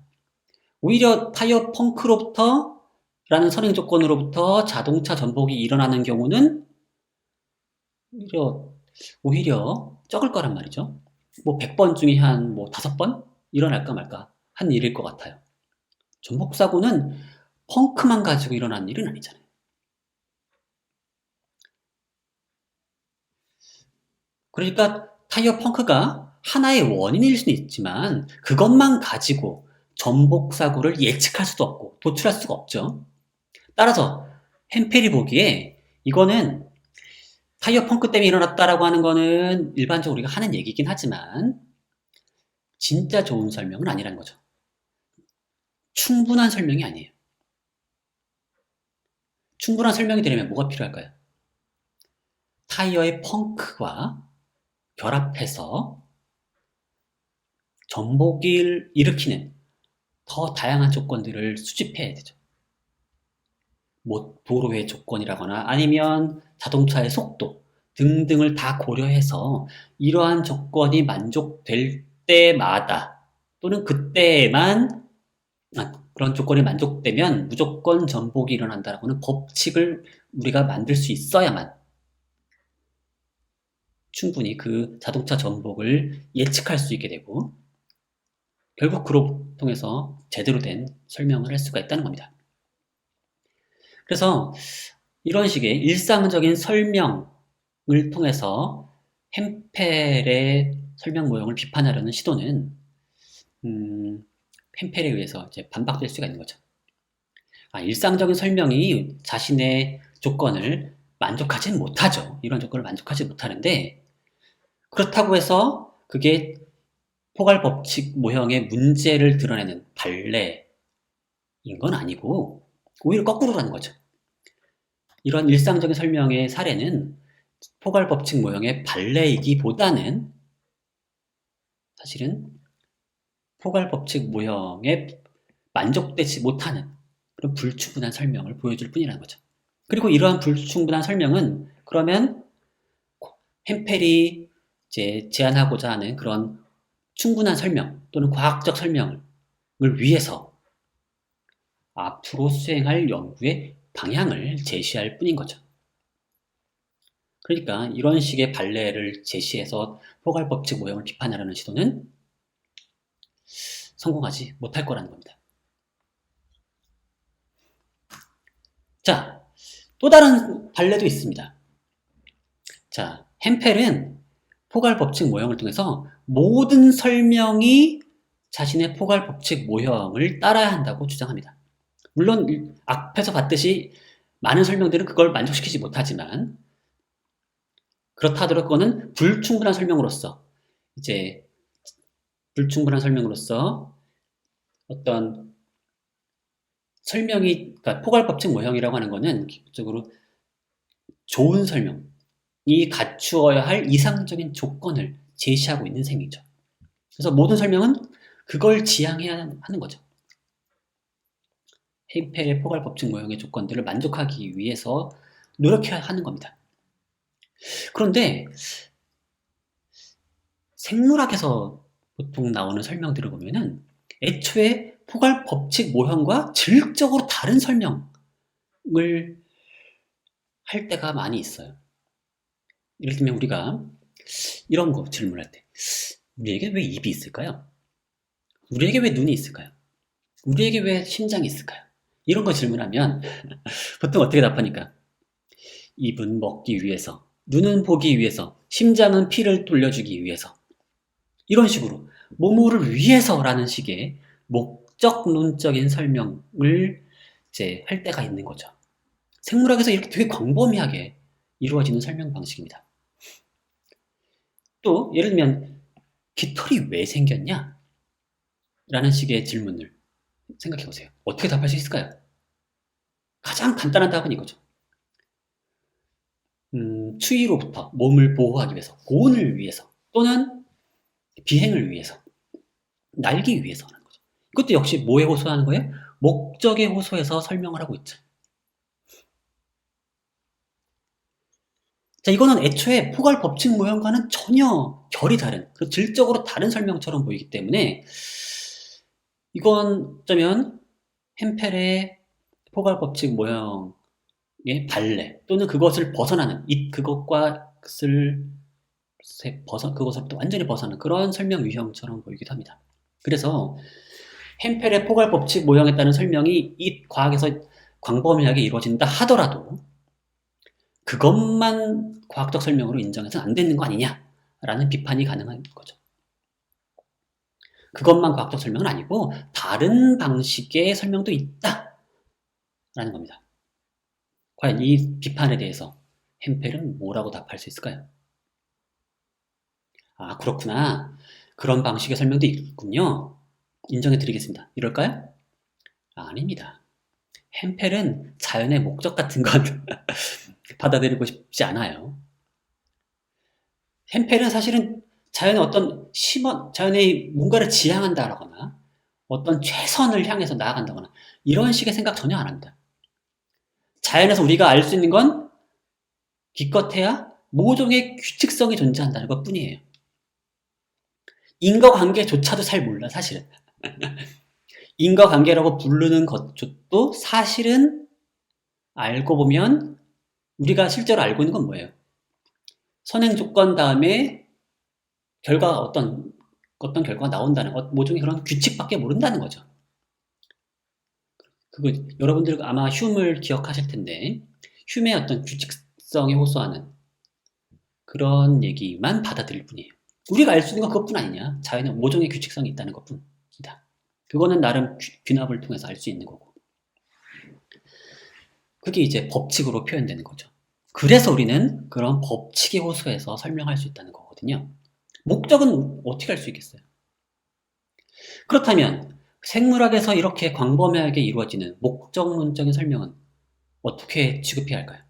오히려 타이어 펑크로부터 라는 선행 조건으로부터 자동차 전복이 일어나는 경우는 오히려, 오히려 적을 거란 말이죠. 뭐 100번 중에 한 뭐 5번 일어날까 말까 한 일일 것 같아요. 전복 사고는 펑크만 가지고 일어나는 일은 아니잖아요. 그러니까 타이어 펑크가 하나의 원인일 수는 있지만 그것만 가지고 전복 사고를 예측할 수도 없고 도출할 수가 없죠. 따라서 햄펠이 보기에 이거는 타이어 펑크 때문에 일어났다라고 하는 거는 일반적으로 우리가 하는 얘기긴 하지만 진짜 좋은 설명은 아니라는 거죠. 충분한 설명이 아니에요. 충분한 설명이 되려면 뭐가 필요할까요? 타이어의 펑크와 결합해서 전복을 일으키는 더 다양한 조건들을 수집해야 되죠. 뭐 도로의 조건이라거나 아니면 자동차의 속도 등등을 다 고려해서 이러한 조건이 만족될 때마다 또는 그때에만 그런 조건이 만족되면 무조건 전복이 일어난다라고는 법칙을 우리가 만들 수 있어야만 충분히 그 자동차 전복을 예측할 수 있게 되고 결국 그로 통해서 제대로 된 설명을 할 수가 있다는 겁니다. 그래서 이런 식의 일상적인 설명을 통해서 햄펠의 설명 모형을 비판하려는 시도는 햄펠에 의해서 이제 반박될 수가 있는 거죠. 일상적인 설명이 자신의 조건을 만족하지는 못하죠. 이런 조건을 만족하지 못하는데 그렇다고 해서 그게 포괄 법칙 모형의 문제를 드러내는 발레인 건 아니고 오히려 거꾸로라는 거죠. 이런 일상적인 설명의 사례는 포괄 법칙 모형의 발레이기보다는 사실은 포괄 법칙 모형에 만족되지 못하는 그런 불충분한 설명을 보여줄 뿐이라는 거죠. 그리고 이러한 불충분한 설명은 그러면 햄펠이 이제 제안하고자 하는 그런 충분한 설명 또는 과학적 설명을 위해서 앞으로 수행할 연구의 방향을 제시할 뿐인 거죠. 그러니까 이런 식의 발레를 제시해서 포괄 법칙 모형을 비판하려는 시도는 성공하지 못할 거라는 겁니다. 자, 또 다른 발레도 있습니다. 자, 햄펠은 포괄 법칙 모형을 통해서 모든 설명이 자신의 포괄 법칙 모형을 따라야 한다고 주장합니다. 물론 앞에서 봤듯이 많은 설명들은 그걸 만족시키지 못하지만 그렇다 하더라도 그거는 불충분한 설명으로서 어떤 설명이 그러니까 포괄 법칙 모형이라고 하는 거는 기본적으로 좋은 설명이 갖추어야 할 이상적인 조건을 제시하고 있는 셈이죠. 그래서 모든 설명은 그걸 지향해야 하는 거죠. 햄펠의 포괄 법칙 모형의 조건들을 만족하기 위해서 노력해야 하는 겁니다. 그런데 생물학에서 보통 나오는 설명들을 보면은 애초에 포괄 법칙 모형과 질적으로 다른 설명을 할 때가 많이 있어요. 예를 들면 우리가 이런 거 질문할 때 우리에게 왜 입이 있을까요? 우리에게 왜 눈이 있을까요? 우리에게 왜 심장이 있을까요? 이런 거 질문하면 보통 어떻게 답하니까 입은 먹기 위해서, 눈은 보기 위해서, 심장은 피를 돌려주기 위해서 이런 식으로 뭐뭐를 위해서라는 식의 목적론적인 설명을 이제 할 때가 있는 거죠. 생물학에서 이렇게 되게 광범위하게 이루어지는 설명 방식입니다. 또 예를 들면 깃털이 왜 생겼냐? 라는 식의 질문을 생각해 보세요. 어떻게 답할 수 있을까요? 가장 간단한 답은 이거죠. 추위로부터 몸을 보호하기 위해서, 보온을 위해서, 또는 비행을 위해서, 날기 위해서라는 거죠. 이것도 역시 뭐에 호소하는 거예요? 목적에 호소해서 설명을 하고 있죠. 자, 이거는 애초에 포괄 법칙 모형과는 전혀 결이 다른, 질적으로 다른 설명처럼 보이기 때문에 이건 어쩌면 햄펠의 포괄 법칙 모형의 발레 또는 그것을 벗어나는 그것을 또 완전히 벗어나는 그런 설명 유형처럼 보이기도 합니다. 그래서 햄펠의 포괄 법칙 모형에 따른 설명이 이 과학에서 광범위하게 이루어진다 하더라도 그것만 과학적 설명으로 인정해서는 안 되는 거 아니냐라는 비판이 가능한 거죠. 그것만 과학적 설명은 아니고 다른 방식의 설명도 있다라는 겁니다. 과연 이 비판에 대해서 햄펠은 뭐라고 답할 수 있을까요? 아, 그렇구나. 그런 방식의 설명도 있군요. 인정해 드리겠습니다. 이럴까요? 아, 아닙니다. 햄펠은 자연의 목적 같은 건 받아들이고 싶지 않아요. 햄펠은 사실은 자연의 뭔가를 지향한다거나 어떤 최선을 향해서 나아간다거나 이런 식의 생각 전혀 안 합니다. 자연에서 우리가 알 수 있는 건 기껏해야 모종의 규칙성이 존재한다는 것 뿐이에요. 인과관계조차도 잘 몰라, 사실은. 인과관계라고 부르는 것도 사실은 알고 보면 우리가 실제로 알고 있는 건 뭐예요? 선행 조건 다음에 어떤 결과가 나온다는 모종의 그런 규칙밖에 모른다는 거죠. 여러분들 아마 흉을 기억하실 텐데 흉의 어떤 규칙성에 호소하는 그런 얘기만 받아들일 뿐이에요. 우리가 알 수 있는 건 그것뿐 아니냐. 자연의 모종의 규칙성이 있다는 것뿐이다. 그거는 나름 귀납을 통해서 알 수 있는 거고. 그게 이제 법칙으로 표현되는 거죠. 그래서 우리는 그런 법칙에 호소해서 설명할 수 있다는 거거든요. 목적은 어떻게 할 수 있겠어요? 그렇다면 생물학에서 이렇게 광범위하게 이루어지는 목적론적인 설명은 어떻게 취급해야 할까요?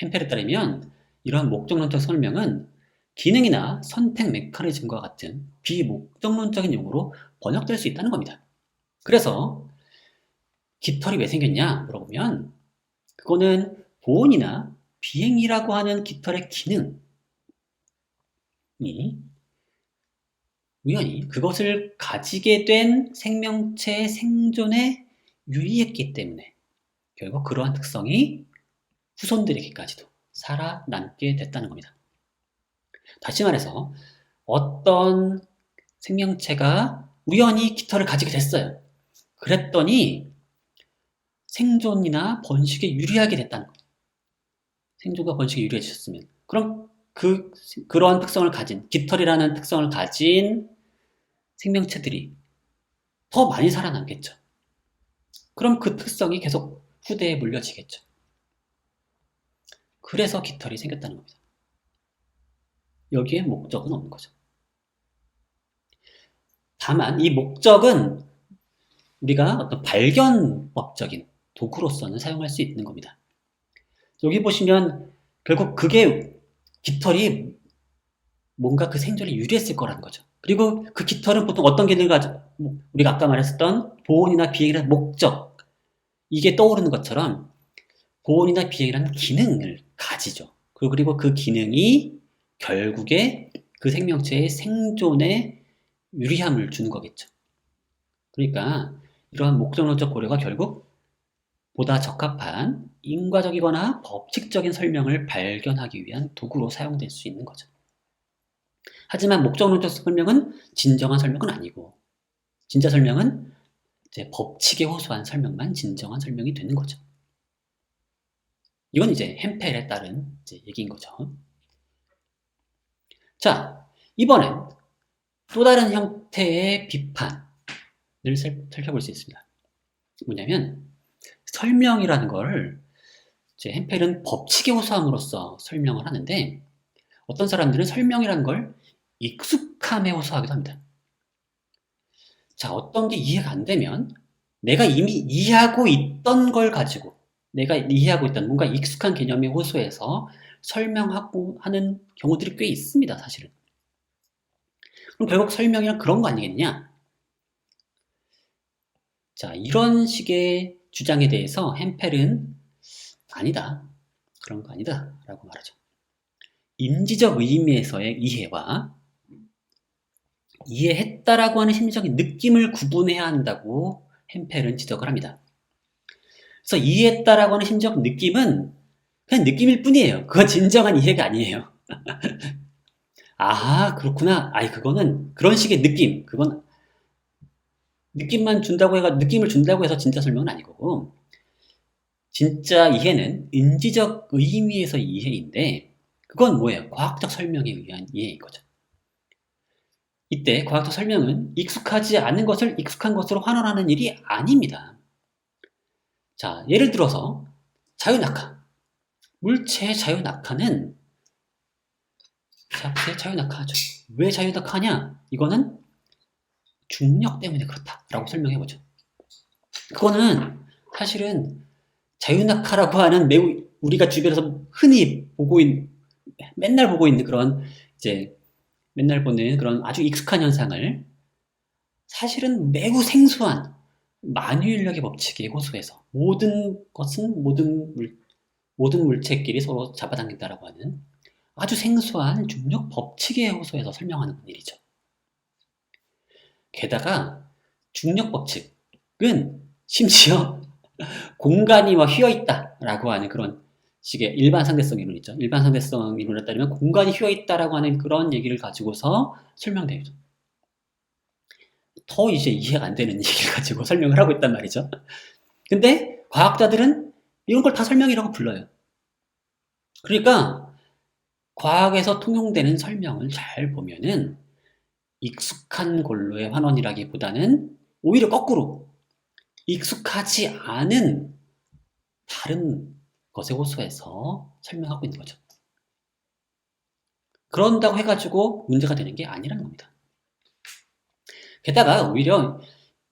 햄펠에 따르면 이러한 목적론적 설명은 기능이나 선택 메커니즘과 같은 비목적론적인 용어로 번역될 수 있다는 겁니다. 그래서 깃털이 왜 생겼냐 물어보면 그거는 보온이나 비행이라고 하는 깃털의 기능이 우연히 그것을 가지게 된 생명체의 생존에 유리했기 때문에 결국 그러한 특성이 후손들에게까지도 살아남게 됐다는 겁니다. 다시 말해서 어떤 생명체가 우연히 깃털을 가지게 됐어요. 그랬더니 생존이나 번식에 유리하게 됐다는 거예요. 생존과 번식에 유리해졌으면 그럼 그러한 특성을 가진 깃털이라는 특성을 가진 생명체들이 더 많이 살아남겠죠. 그럼 그 특성이 계속 후대에 물려지겠죠. 그래서 깃털이 생겼다는 겁니다. 여기에 목적은 없는 거죠. 다만 이 목적은 우리가 어떤 발견법적인 도구로서는 사용할 수 있는 겁니다. 여기 보시면 결국 그게 깃털이 뭔가 그 생존에 유리했을 거라는 거죠. 그리고 그 깃털은 보통 어떤 기능을 가지고 우리가 아까 말했었던 보온이나 비행이라는 목적 이게 떠오르는 것처럼 보온이나 비행이라는 기능을 가지죠. 그리고 그 기능이 결국에 그 생명체의 생존에 유리함을 주는 거겠죠. 그러니까 이러한 목적론적 고려가 결국 보다 적합한 인과적이거나 법칙적인 설명을 발견하기 위한 도구로 사용될 수 있는 거죠. 하지만 목적론적 설명은 진정한 설명은 아니고, 진짜 설명은 이제 법칙에 호소한 설명만 진정한 설명이 되는 거죠. 이건 이제 햄펠에 따른 이제 얘기인 거죠. 자, 이번엔 또 다른 형태의 비판을 살펴볼 수 있습니다. 뭐냐면, 설명이라는 걸 이제 햄펠은 법칙에 호소함으로써 설명을 하는데, 어떤 사람들은 설명이라는 걸 익숙함에 호소하기도 합니다. 자, 어떤 게 이해가 안 되면 내가 이미 이해하고 있던 걸 가지고, 내가 이해하고 있던 뭔가 익숙한 개념에 호소해서 설명하고 하는 경우들이 꽤 있습니다, 사실은. 그럼 결국 설명이란 그런 거 아니겠냐? 자, 이런 식의 주장에 대해서 햄펠은 아니다. 그런 거 아니다. 라고 말하죠. 임지적 의미에서의 이해와 이해했다라고 하는 심리적인 느낌을 구분해야 한다고 햄펠은 지적을 합니다. 그래서 이해했다라고 하는 심리적 느낌은 그냥 느낌일 뿐이에요. 그건 진정한 이해가 아니에요. 아, 그렇구나. 아이, 그거는 그런 식의 느낌. 그건 느낌을 준다고 해서 진짜 설명은 아니고, 진짜 이해는 인지적 의미에서의 이해인데, 그건 뭐예요? 과학적 설명에 의한 이해인 거죠. 이때 과학적 설명은 익숙하지 않은 것을 익숙한 것으로 환원하는 일이 아닙니다. 자, 예를 들어서 자유낙하. 물체의 자유낙하는, 자, 자유낙하죠. 왜 자유낙하냐? 이거는 중력 때문에 그렇다라고 설명해보죠. 그거는 사실은 자유낙하라고 하는 매우 우리가 주변에서 흔히 맨날 보고 있는 그런 이제 맨날 보는 그런 아주 익숙한 현상을 사실은 매우 생소한 만유인력의 법칙에 호소해서 모든 것은 모든 물체끼리 서로 잡아당긴다라고 하는 아주 생소한 중력 법칙에 호소해서 설명하는 일이죠. 게다가 중력 법칙은 심지어 공간이 휘어있다라고 하는 그런 식의 일반 상대성 이론 있죠. 일반 상대성 이론에 따르면 공간이 휘어있다라고 하는 그런 얘기를 가지고서 설명되죠. 더 이제 이해가 안 되는 얘기를 가지고 설명을 하고 있단 말이죠. 근데 과학자들은 이런 걸 다 설명이라고 불러요. 그러니까 과학에서 통용되는 설명을 잘 보면은 익숙한 걸로의 환원이라기보다는 오히려 거꾸로 익숙하지 않은 다른 것에 호소해서 설명하고 있는 거죠. 그런다고 해가지고 문제가 되는 게 아니라는 겁니다. 게다가 오히려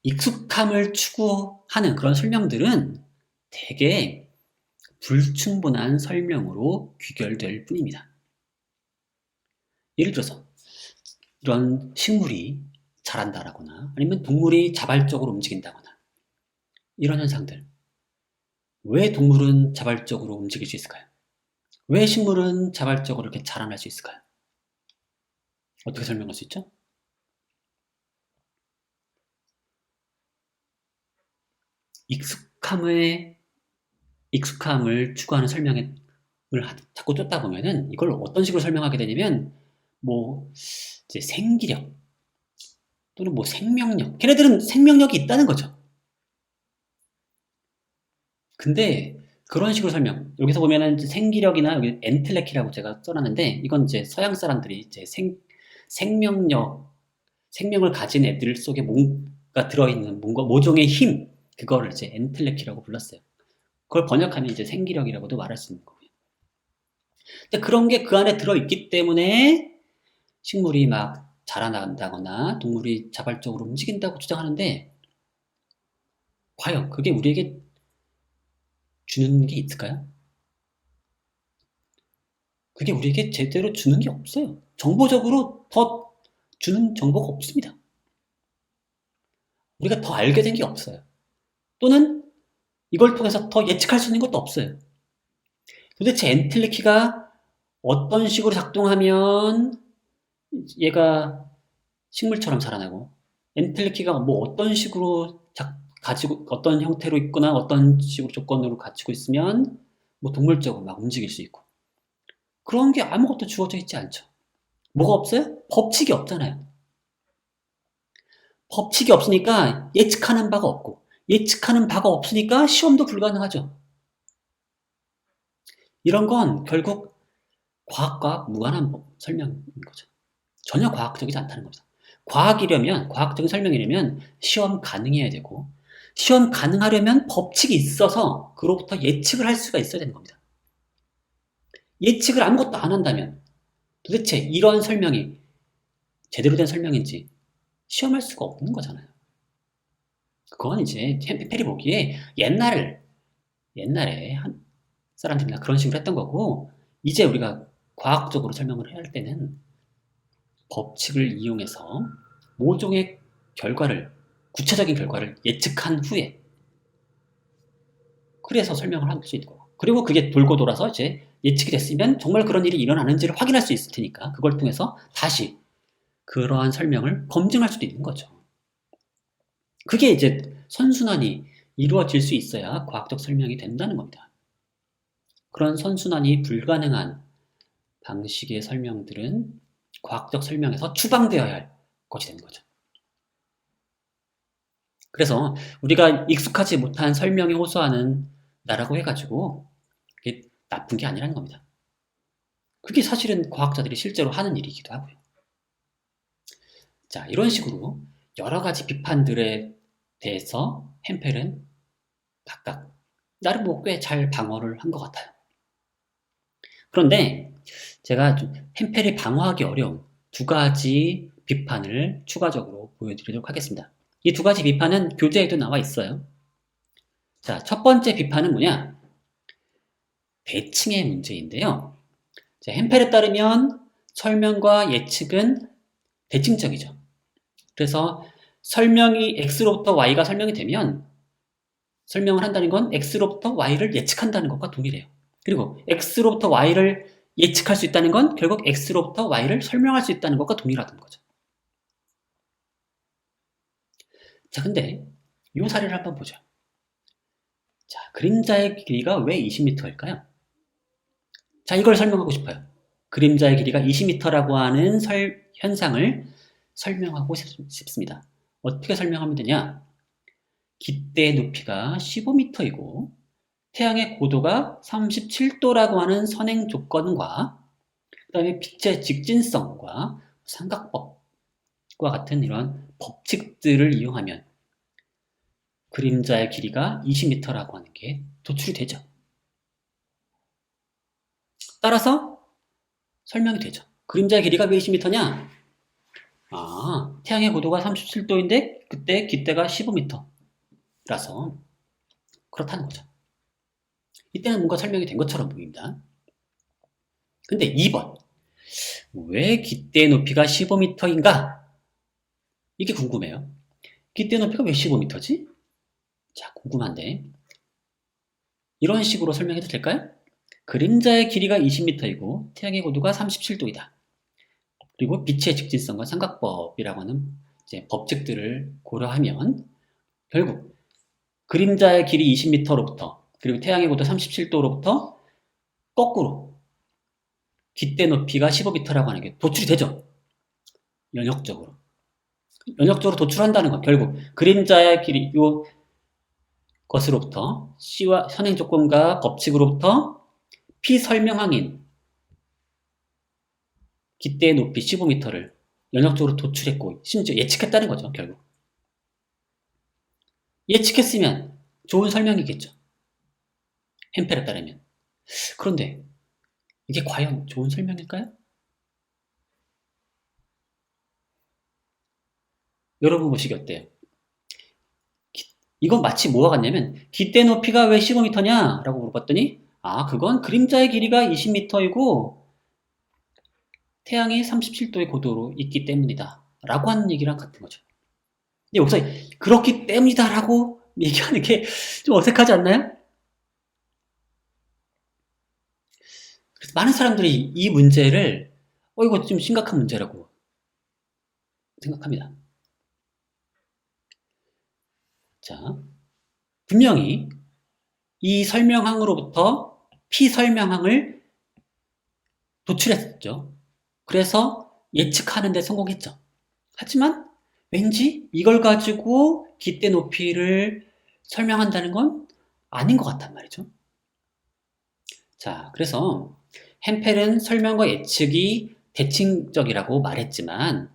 익숙함을 추구하는 그런 설명들은 되게 불충분한 설명으로 귀결될 뿐입니다. 예를 들어서 이런 식물이 자란다라거나 아니면 동물이 자발적으로 움직인다거나 이런 현상들. 왜 동물은 자발적으로 움직일 수 있을까요? 왜 식물은 자발적으로 이렇게 자라날 수 있을까요? 어떻게 설명할 수 있죠? 익숙함을 추구하는 설명을 자꾸 쫓다 보면은 이걸 어떤 식으로 설명하게 되냐면 뭐 이제 생기력 또는 뭐 생명력 걔네들은 생명력이 있다는 거죠. 근데 그런 식으로 설명 여기서 보면은 생기력이나 여기 엔텔레키라고 제가 써놨는데 이건 이제 서양 사람들이 이제 생명을 가진 애들 속에 뭔가 들어있는 뭔가 모종의 힘 그거를 이제 엔텔레키라고 불렀어요. 그걸 번역하면 이제 생기력이라고도 말할 수 있는 거고요. 근데 그런 게 그 안에 들어있기 때문에 식물이 막 자라난다거나 동물이 자발적으로 움직인다고 주장하는데 과연 그게 우리에게 주는 게 있을까요? 그게 우리에게 제대로 주는 게 없어요. 정보적으로 더 주는 정보가 없습니다. 우리가 더 알게 된 게 없어요. 또는 이걸 통해서 더 예측할 수 있는 것도 없어요. 도대체 엔텔레키가 어떤 식으로 작동하면 얘가 식물처럼 자라나고 엔텔레키가 뭐 어떤 식으로 가지고 어떤 형태로 있거나 어떤 식으로 조건으로 갖추고 있으면 뭐 동물적으로 막 움직일 수 있고 그런 게 아무것도 주어져 있지 않죠. 뭐가 없어요? 법칙이 없잖아요. 법칙이 없으니까 예측하는 바가 없고 예측하는 바가 없으니까 시험도 불가능하죠. 이런 건 결국 과학과 무관한 설명인 거죠. 전혀 과학적이지 않다는 겁니다. 과학이려면 과학적인 설명이려면 시험 가능해야 되고 시험 가능하려면 법칙이 있어서 그로부터 예측을 할 수가 있어야 되는 겁니다. 예측을 아무것도 안 한다면 도대체 이런 설명이 제대로 된 설명인지 시험할 수가 없는 거잖아요. 그건 이제 페리 보기에 옛날에 한 사람들이나 그런 식으로 했던 거고 이제 우리가 과학적으로 설명을 해야 할 때는 법칙을 이용해서 모종의 구체적인 결과를 예측한 후에 그래서 설명을 할 수 있는 거고 그리고 그게 돌고 돌아서 이제 예측이 됐으면 정말 그런 일이 일어나는지를 확인할 수 있을 테니까 그걸 통해서 다시 그러한 설명을 검증할 수도 있는 거죠. 그게 이제 선순환이 이루어질 수 있어야 과학적 설명이 된다는 겁니다. 그런 선순환이 불가능한 방식의 설명들은 과학적 설명에서 추방되어야 할 것이 되는 거죠. 그래서 우리가 익숙하지 못한 설명에 호소하는 나라고 해가지고 그게 나쁜 게 아니라는 겁니다. 그게 사실은 과학자들이 실제로 하는 일이기도 하고요. 자, 이런 식으로 여러 가지 비판들에 대해서 햄펠은 각각 나름 뭐 꽤 잘 방어를 한 것 같아요. 그런데 제가 좀 햄펠이 방어하기 어려운 두 가지 비판을 추가적으로 보여드리도록 하겠습니다. 이 두 가지 비판은 교재에도 나와 있어요. 자, 첫 번째 비판은 뭐냐? 대칭의 문제인데요. 자, 햄펠에 따르면 설명과 예측은 대칭적이죠. 그래서 설명이 X로부터 Y가 설명이 되면 설명을 한다는 건 X로부터 Y를 예측한다는 것과 동일해요. 그리고 X로부터 Y를 예측할 수 있다는 건 결국 X로부터 Y를 설명할 수 있다는 것과 동일하다는 거죠. 자, 근데 이 사례를 한번 보죠. 자, 그림자의 길이가 왜 20m일까요? 자, 이걸 설명하고 싶어요. 그림자의 길이가 20m라고 하는 현상을 설명하고 싶습니다. 어떻게 설명하면 되냐? 깃대의 높이가 15m이고 태양의 고도가 37도라고 하는 선행 조건과 그 다음에 빛의 직진성과 삼각법과 같은 이런 법칙들을 이용하면 그림자의 길이가 20m라고 하는 게 도출이 되죠. 따라서 설명이 되죠. 그림자의 길이가 왜 20m냐? 아, 태양의 고도가 37도인데 그때 깃대가 15m라서 그렇다는 거죠. 이때는 뭔가 설명이 된 것처럼 보입니다. 근데 2번. 왜 깃대의 높이가 15m인가? 이게 궁금해요. 깃대 높이가 왜 15m지? 자, 궁금한데. 이런 식으로 설명해도 될까요? 그림자의 길이가 20m이고 태양의 고도가 37도이다. 그리고 빛의 직진성과 삼각법이라고 하는 이제 법칙들을 고려하면 결국 그림자의 길이 20m로부터 그리고 태양의 고도 37도로부터 거꾸로 깃대 높이가 15m라고 하는 게 도출이 되죠. 연역적으로. 연역적으로 도출한다는 건 결국 그림자의 길이 요 것으로부터 C와 선행 조건과 법칙으로부터 피설명항인 깃대의 높이 15m를 연역적으로 도출했고 심지어 예측했다는 거죠. 결국. 예측했으면 좋은 설명이겠죠. 햄펠에 따르면. 그런데 이게 과연 좋은 설명일까요? 여러분 보시기 어때요? 이건 마치 뭐와 같냐면 깃대 높이가 왜 15m냐? 라고 물어봤더니 아, 그건 그림자의 길이가 20m이고 태양이 37도의 고도로 있기 때문이다. 라고 하는 얘기랑 같은 거죠. 근데 여기서 그렇기 때문이다 라고 얘기하는 게 좀 어색하지 않나요? 그래서 많은 사람들이 이 문제를 이거 좀 심각한 문제라고 생각합니다. 자, 분명히 이 설명항으로부터 피설명항을 도출했죠. 그래서 예측하는 데 성공했죠. 하지만 왠지 이걸 가지고 깃대 높이를 설명한다는 건 아닌 것 같단 말이죠. 자, 그래서 햄펠은 설명과 예측이 대칭적이라고 말했지만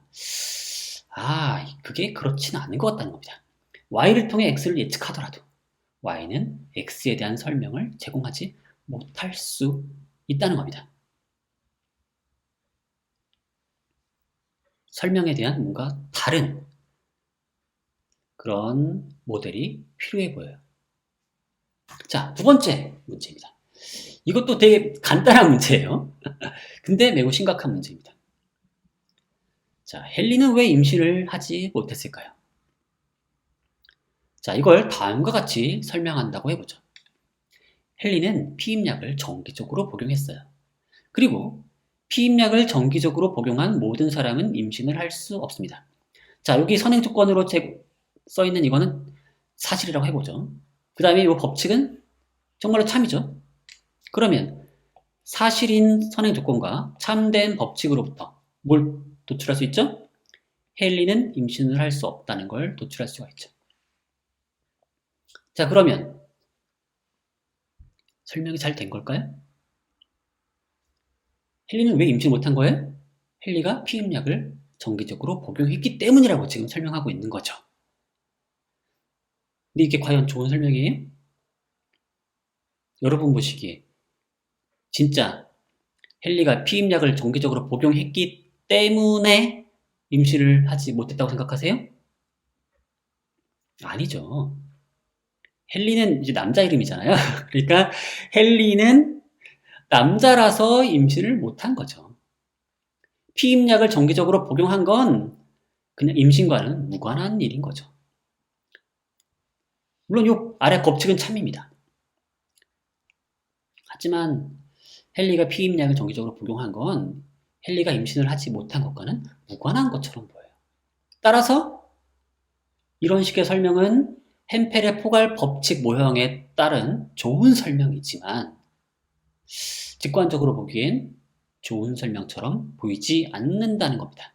그게 그렇지는 않은 것 같다는 겁니다. y를 통해 x를 예측하더라도 y는 x에 대한 설명을 제공하지 못할 수 있다는 겁니다. 설명에 대한 뭔가 다른 그런 모델이 필요해 보여요. 자, 두 번째 문제입니다. 이것도 되게 간단한 문제예요. 근데 매우 심각한 문제입니다. 자, 헨리는 왜 임신을 하지 못했을까요? 자, 이걸 다음과 같이 설명한다고 해보죠. 헨리는 피임약을 정기적으로 복용했어요. 그리고 피임약을 정기적으로 복용한 모든 사람은 임신을 할 수 없습니다. 자, 여기 선행 조건으로 써있는 이거는 사실이라고 해보죠. 그 다음에 이 법칙은 정말로 참이죠. 그러면 사실인 선행 조건과 참된 법칙으로부터 뭘 도출할 수 있죠? 헨리는 임신을 할 수 없다는 걸 도출할 수가 있죠. 자, 그러면 설명이 잘 된 걸까요? 헨리는 왜 임신 못한 거예요? 헨리가 피임약을 정기적으로 복용했기 때문이라고 지금 설명하고 있는 거죠. 근데 이게 과연 좋은 설명이에요? 여러분 보시기에 진짜 헨리가 피임약을 정기적으로 복용했기 때문에 임신을 하지 못했다고 생각하세요? 아니죠. 헨리는 이제 남자 이름이잖아요. 그러니까 헨리는 남자라서 임신을 못한 거죠. 피임약을 정기적으로 복용한 건 그냥 임신과는 무관한 일인 거죠. 물론 이 아래 법칙은 참입니다. 하지만 헨리가 피임약을 정기적으로 복용한 건 헨리가 임신을 하지 못한 것과는 무관한 것처럼 보여요. 따라서 이런 식의 설명은 햄펠의 포괄 법칙 모형에 따른 좋은 설명이지만 직관적으로 보기엔 좋은 설명처럼 보이지 않는다는 겁니다.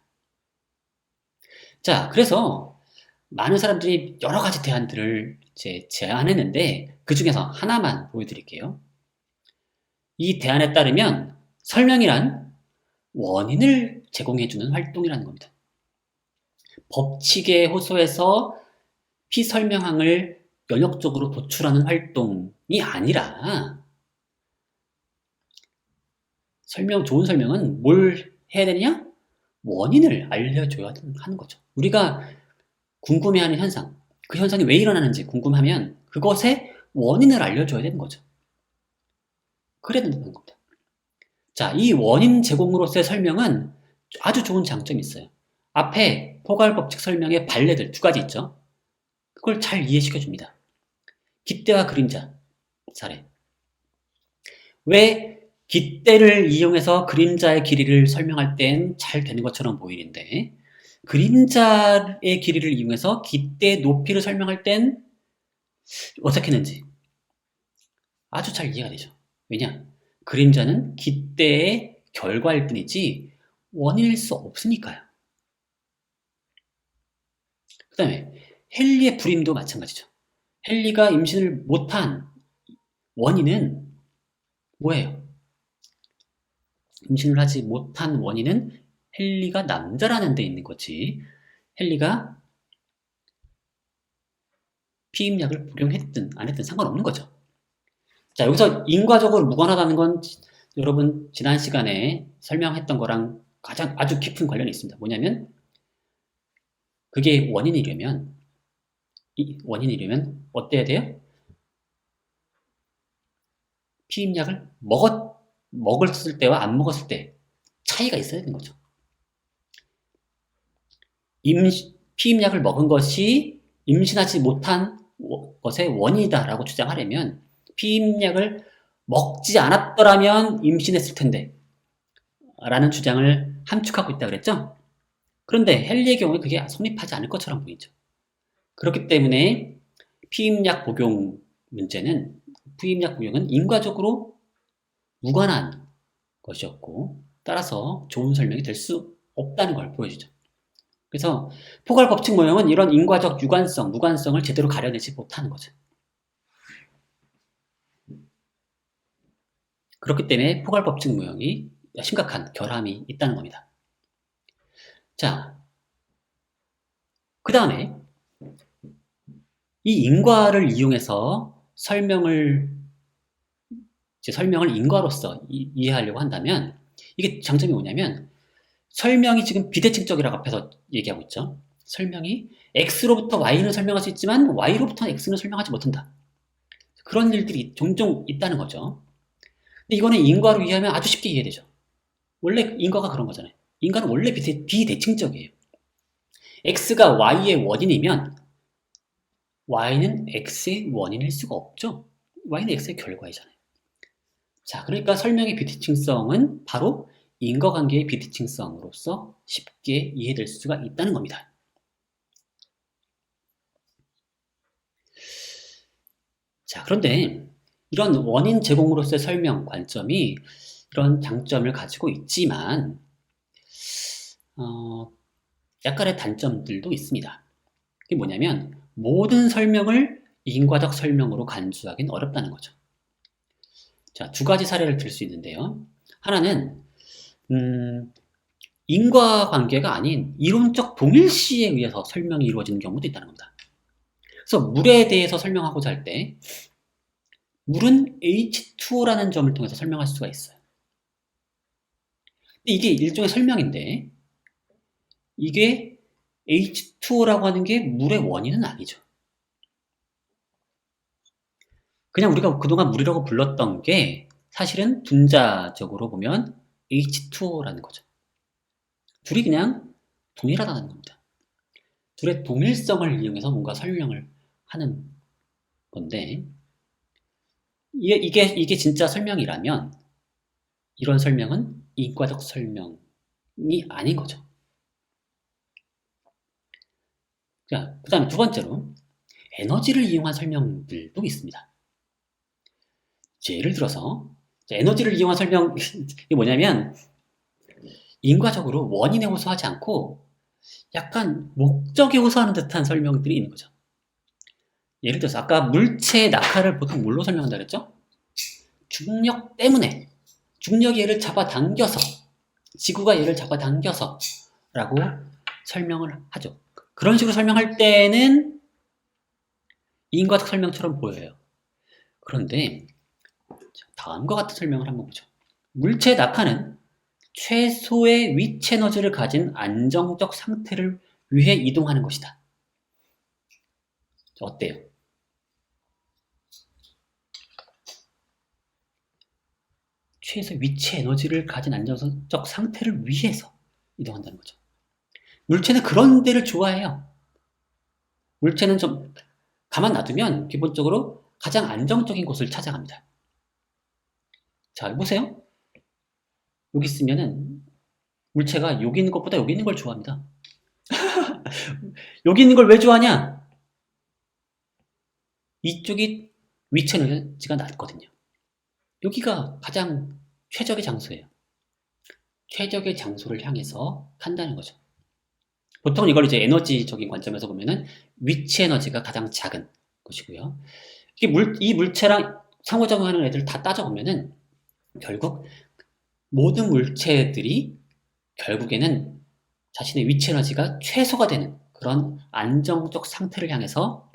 자, 그래서 많은 사람들이 여러 가지 대안들을 제안했는데 그 중에서 하나만 보여드릴게요. 이 대안에 따르면 설명이란 원인을 제공해주는 활동이라는 겁니다. 법칙에 호소해서 피설명항을 연역적으로 도출하는 활동이 아니라 좋은 설명은 뭘 해야 되느냐? 원인을 알려줘야 하는 거죠. 우리가 궁금해하는 현상, 그 현상이 왜 일어나는지 궁금하면 그것의 원인을 알려줘야 되는 거죠. 그래야 된다는 겁니다. 자, 이 원인 제공으로서의 설명은 아주 좋은 장점이 있어요. 앞에 포괄법칙 설명의 발레들 두 가지 있죠. 그걸 잘 이해시켜줍니다. 깃대와 그림자 사례. 왜 깃대를 이용해서 그림자의 길이를 설명할 땐 잘 되는 것처럼 보이는데 그림자의 길이를 이용해서 깃대의 높이를 설명할 땐 어떻게 했는지 아주 잘 이해가 되죠. 왜냐? 그림자는 깃대의 결과일 뿐이지 원인일 수 없으니까요. 그 다음에 헨리의 불임도 마찬가지죠. 헨리가 임신을 못한 원인은 뭐예요? 임신을 하지 못한 원인은 헨리가 남자라는 데 있는 거지 헨리가 피임약을 복용했든 안 했든 상관없는 거죠. 자, 여기서 인과적으로 무관하다는 건 여러분 지난 시간에 설명했던 거랑 가장 아주 깊은 관련이 있습니다. 뭐냐면 그게 원인이려면 어때야 돼요? 피임약을 먹었을 때와 안 먹었을 때 차이가 있어야 되는 거죠. 피임약을 먹은 것이 임신하지 못한 것의 원인이다라고 주장하려면 피임약을 먹지 않았더라면 임신했을 텐데 라는 주장을 함축하고 있다고 그랬죠? 그런데 헨리의 경우에 그게 성립하지 않을 것처럼 보이죠. 그렇기 때문에 피임약 복용 문제는 피임약 복용은 인과적으로 무관한 것이었고 따라서 좋은 설명이 될 수 없다는 걸 보여주죠. 그래서 포괄 법칙 모형은 이런 인과적 유관성, 무관성을 제대로 가려내지 못하는 거죠. 그렇기 때문에 포괄 법칙 모형이 심각한 결함이 있다는 겁니다. 자, 그 다음에 이 인과를 이용해서 설명을 인과로서 이해하려고 한다면 이게 장점이 뭐냐면 설명이 지금 비대칭적이라고 앞에서 얘기하고 있죠. 설명이 X로부터 Y는 설명할 수 있지만 Y로부터 X는 설명하지 못한다. 그런 일들이 종종 있다는 거죠. 근데 이거는 인과로 이해하면 아주 쉽게 이해되죠. 원래 인과가 그런 거잖아요. 인과는 원래 비대칭적이에요. X가 Y의 원인이면 Y는 X의 원인일 수가 없죠. Y는 X의 결과이잖아요. 자, 그러니까 설명의 비대칭성은 바로 인과관계의 비대칭성으로서 쉽게 이해될 수가 있다는 겁니다. 자, 그런데 이런 원인 제공으로서의 설명 관점이 이런 장점을 가지고 있지만 약간의 단점들도 있습니다. 그게 뭐냐면 모든 설명을 인과적 설명으로 간주하기는 어렵다는 거죠. 자, 두 가지 사례를 들 수 있는데요. 하나는 인과관계가 아닌 이론적 동일시에 의해서 설명이 이루어지는 경우도 있다는 겁니다. 그래서 물에 대해서 설명하고자 할 때 물은 H2O라는 점을 통해서 설명할 수가 있어요. 근데 이게 일종의 설명인데 이게 H2O라고 하는 게 물의 원인은 아니죠. 그냥 우리가 그동안 물이라고 불렀던 게 사실은 분자적으로 보면 H2O라는 거죠. 둘이 그냥 동일하다는 겁니다. 둘의 동일성을 이용해서 뭔가 설명을 하는 건데 이게 진짜 설명이라면 이런 설명은 인과적 설명이 아닌 거죠. 자, 그 다음에 두 번째로 에너지를 이용한 설명들도 있습니다. 예를 들어서 에너지를 이용한 설명이 뭐냐면 인과적으로 원인에 호소하지 않고 약간 목적에 호소하는 듯한 설명들이 있는 거죠. 예를 들어서 아까 물체의 낙하를 보통 뭘로 설명한다 그랬죠? 중력 때문에 중력이 얘를 잡아당겨서 지구가 얘를 잡아당겨서 라고 설명을 하죠. 그런 식으로 설명할 때는 인과적 설명처럼 보여요. 그런데 다음과 같은 설명을 한번 보죠. 물체의 낙하는 최소의 위치 에너지를 가진 안정적 상태를 위해 이동하는 것이다. 어때요? 최소 위치 에너지를 가진 안정적 상태를 위해서 이동한다는 거죠. 물체는 그런 데를 좋아해요. 물체는 좀 가만 놔두면 기본적으로 가장 안정적인 곳을 찾아갑니다. 자, 보세요. 여기 있으면은 물체가 여기 있는 것보다 여기 있는 걸 좋아합니다. 여기 있는 걸 왜 좋아하냐? 이쪽이 위치 에너지가 낮거든요. 여기가 가장 최적의 장소예요. 최적의 장소를 향해서 간다는 거죠. 보통 이걸 이제 에너지적인 관점에서 보면은 위치 에너지가 가장 작은 것이고요. 이 물체랑 상호작용하는 애들 다 따져보면은 결국 모든 물체들이 결국에는 자신의 위치 에너지가 최소가 되는 그런 안정적 상태를 향해서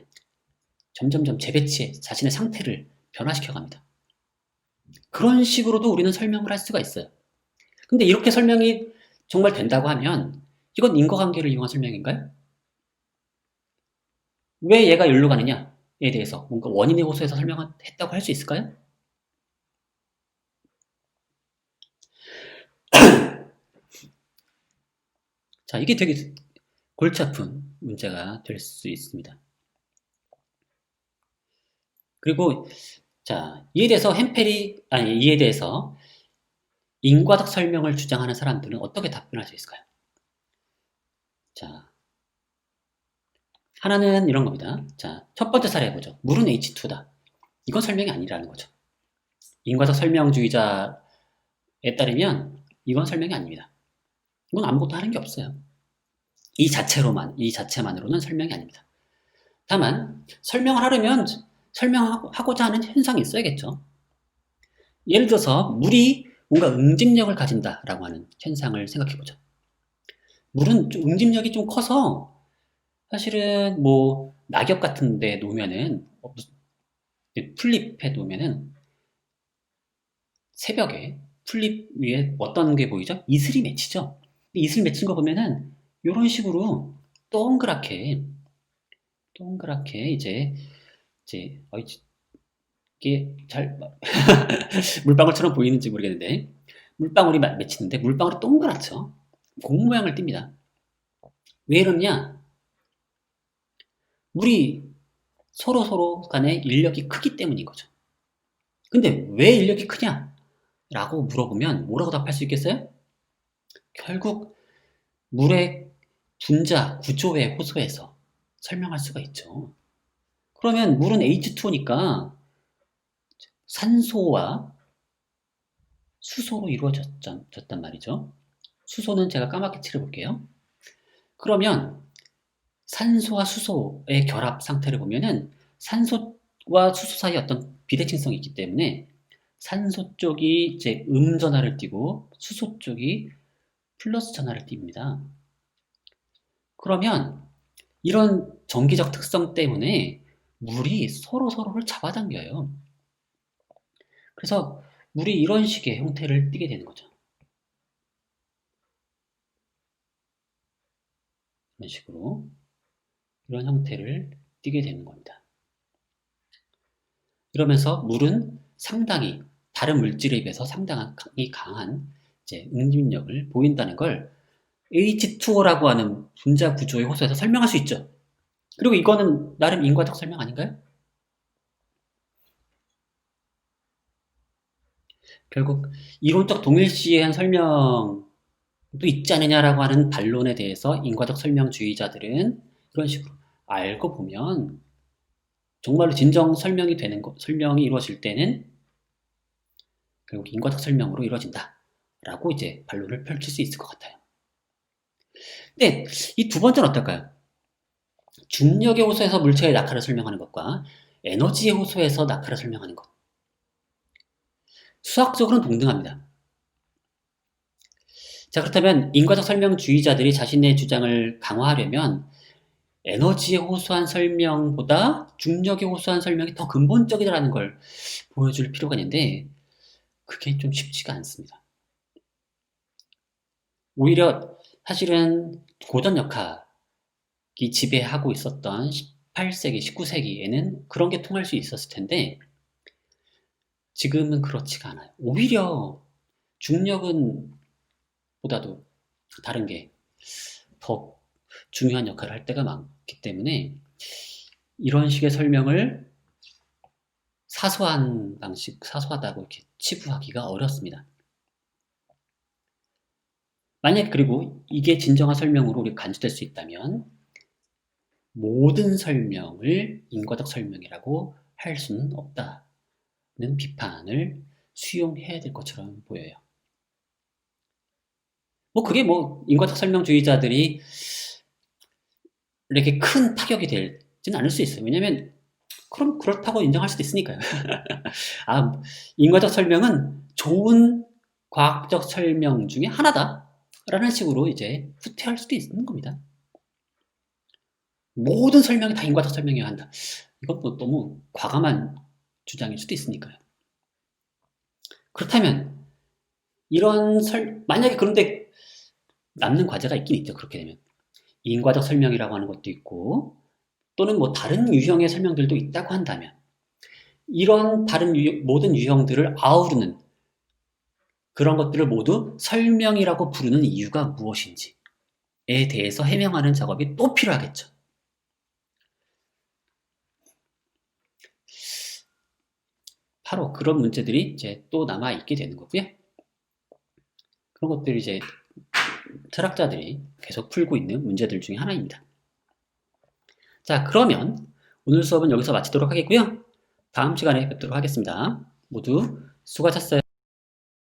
점점점 재배치해 자신의 상태를 변화시켜 갑니다. 그런 식으로도 우리는 설명을 할 수가 있어요. 근데 이렇게 설명이 정말 된다고 하면 이건 인과관계를 이용한 설명인가요? 왜 얘가 여기로 가느냐에 대해서 뭔가 원인의 호소에서 설명했다고 할 수 있을까요? 자, 이게 되게 골치 아픈 문제가 될 수 있습니다. 그리고 자, 이에 대해서 인과적 설명을 주장하는 사람들은 어떻게 답변할 수 있을까요? 자, 하나는 이런 겁니다. 자, 첫 번째 사례 해보죠. 물은 H2다. 이건 설명이 아니라는 거죠. 인과적 설명주의자에 따르면 이건 설명이 아닙니다. 이건 아무것도 하는 게 없어요. 이 자체만으로는 설명이 아닙니다. 다만 설명을 하려면 설명하고자 하는 현상이 있어야겠죠. 예를 들어서 물이 뭔가 응집력을 가진다라고 하는 현상을 생각해보죠. 물은 좀 응집력이 좀 커서 사실은 뭐 낙엽 같은 데 놓으면은 풀립해 놓으면은 새벽에 풀립 위에 어떤 게 보이죠? 이슬이 맺히죠. 이슬 맺힌 거 보면은 이런 식으로 동그랗게 이제 이게 잘 물방울처럼 보이는지 모르겠는데 물방울이 맺히는데 물방울이 동그랗죠. 공 모양을 띱니다. 왜 이러냐? 물이 서로 간의 인력이 크기 때문인 거죠. 근데 왜 인력이 크냐? 라고 물어보면 뭐라고 답할 수 있겠어요? 결국 물의 분자 구조의 호소에서 설명할 수가 있죠. 그러면 물은 H2오니까 산소와 수소로 이루어졌단 말이죠. 수소는 제가 까맣게 칠해볼게요. 그러면 산소와 수소의 결합 상태를 보면은 산소와 수소 사이에 어떤 비대칭성이 있기 때문에 산소 쪽이 이제 전하를 띠고 수소 쪽이 플러스 전하를 띱니다. 그러면 이런 정기적 특성 때문에 물이 서로를 잡아당겨요. 그래서 물이 이런 식의 형태를 띠게 되는 거죠. 이런 식으로 이런 형태를 띠게 되는 겁니다. 이러면서 물은 상당히 다른 물질에 비해서 상당히 강한 이제 응집력을 보인다는 걸 H2O라고 하는 분자 구조의 호소에서 설명할 수 있죠. 그리고 이거는 나름 인과적 설명 아닌가요? 결국 이론적 동일시한 설명도 있지 않느냐라고 하는 반론에 대해서 인과적 설명주의자들은 이런 식으로 알고 보면 정말로 진정 설명이 이루어질 때는 결국 인과적 설명으로 이루어진다라고 이제 반론을 펼칠 수 있을 것 같아요. 근데 이 두 번째는 어떨까요? 중력의 호소에서 물체의 낙하를 설명하는 것과 에너지의 호소에서 낙하를 설명하는 것. 수학적으로는 동등합니다. 자, 그렇다면 인과적 설명주의자들이 자신의 주장을 강화하려면 에너지에 호소한 설명보다 중력에 호소한 설명이 더 근본적이라는 걸 보여줄 필요가 있는데 그게 좀 쉽지가 않습니다. 오히려 사실은 고전역학이 지배하고 있었던 18세기, 19세기에는 그런 게 통할 수 있었을 텐데 지금은 그렇지가 않아요. 오히려 중력은 보다도 다른 게 더 중요한 역할을 할 때가 많기 때문에 이런 식의 설명을 사소하다고 이렇게 치부하기가 어렵습니다. 만약 그리고 이게 진정한 설명으로 우리 간주될 수 있다면 모든 설명을 인과적 설명이라고 할 수는 없다는 비판을 수용해야 될 것처럼 보여요. 그게 인과적 설명주의자들이 이렇게 큰 타격이 되지는 않을 수 있어요. 왜냐면 그럼 그렇다고 인정할 수도 있으니까요. 인과적 설명은 좋은 과학적 설명 중에 하나다. 라는 식으로 이제 후퇴할 수도 있는 겁니다. 모든 설명이 다 인과적 설명이어야 한다. 이건 너무 과감한 주장일 수도 있으니까요. 그렇다면 만약에 그런데 남는 과제가 있긴 있죠. 그렇게 되면 인과적 설명이라고 하는 것도 있고 또는 다른 유형의 설명들도 있다고 한다면 이런 다른 모든 유형들을 아우르는 그런 것들을 모두 설명이라고 부르는 이유가 무엇인지에 대해서 해명하는 작업이 또 필요하겠죠. 바로 그런 문제들이 이제 또 남아있게 되는 거고요. 그런 것들이 이제 철학자들이 계속 풀고 있는 문제들 중에 하나입니다. 자, 그러면 오늘 수업은 여기서 마치도록 하겠고요. 다음 시간에 뵙도록 하겠습니다. 모두 수고하셨어요.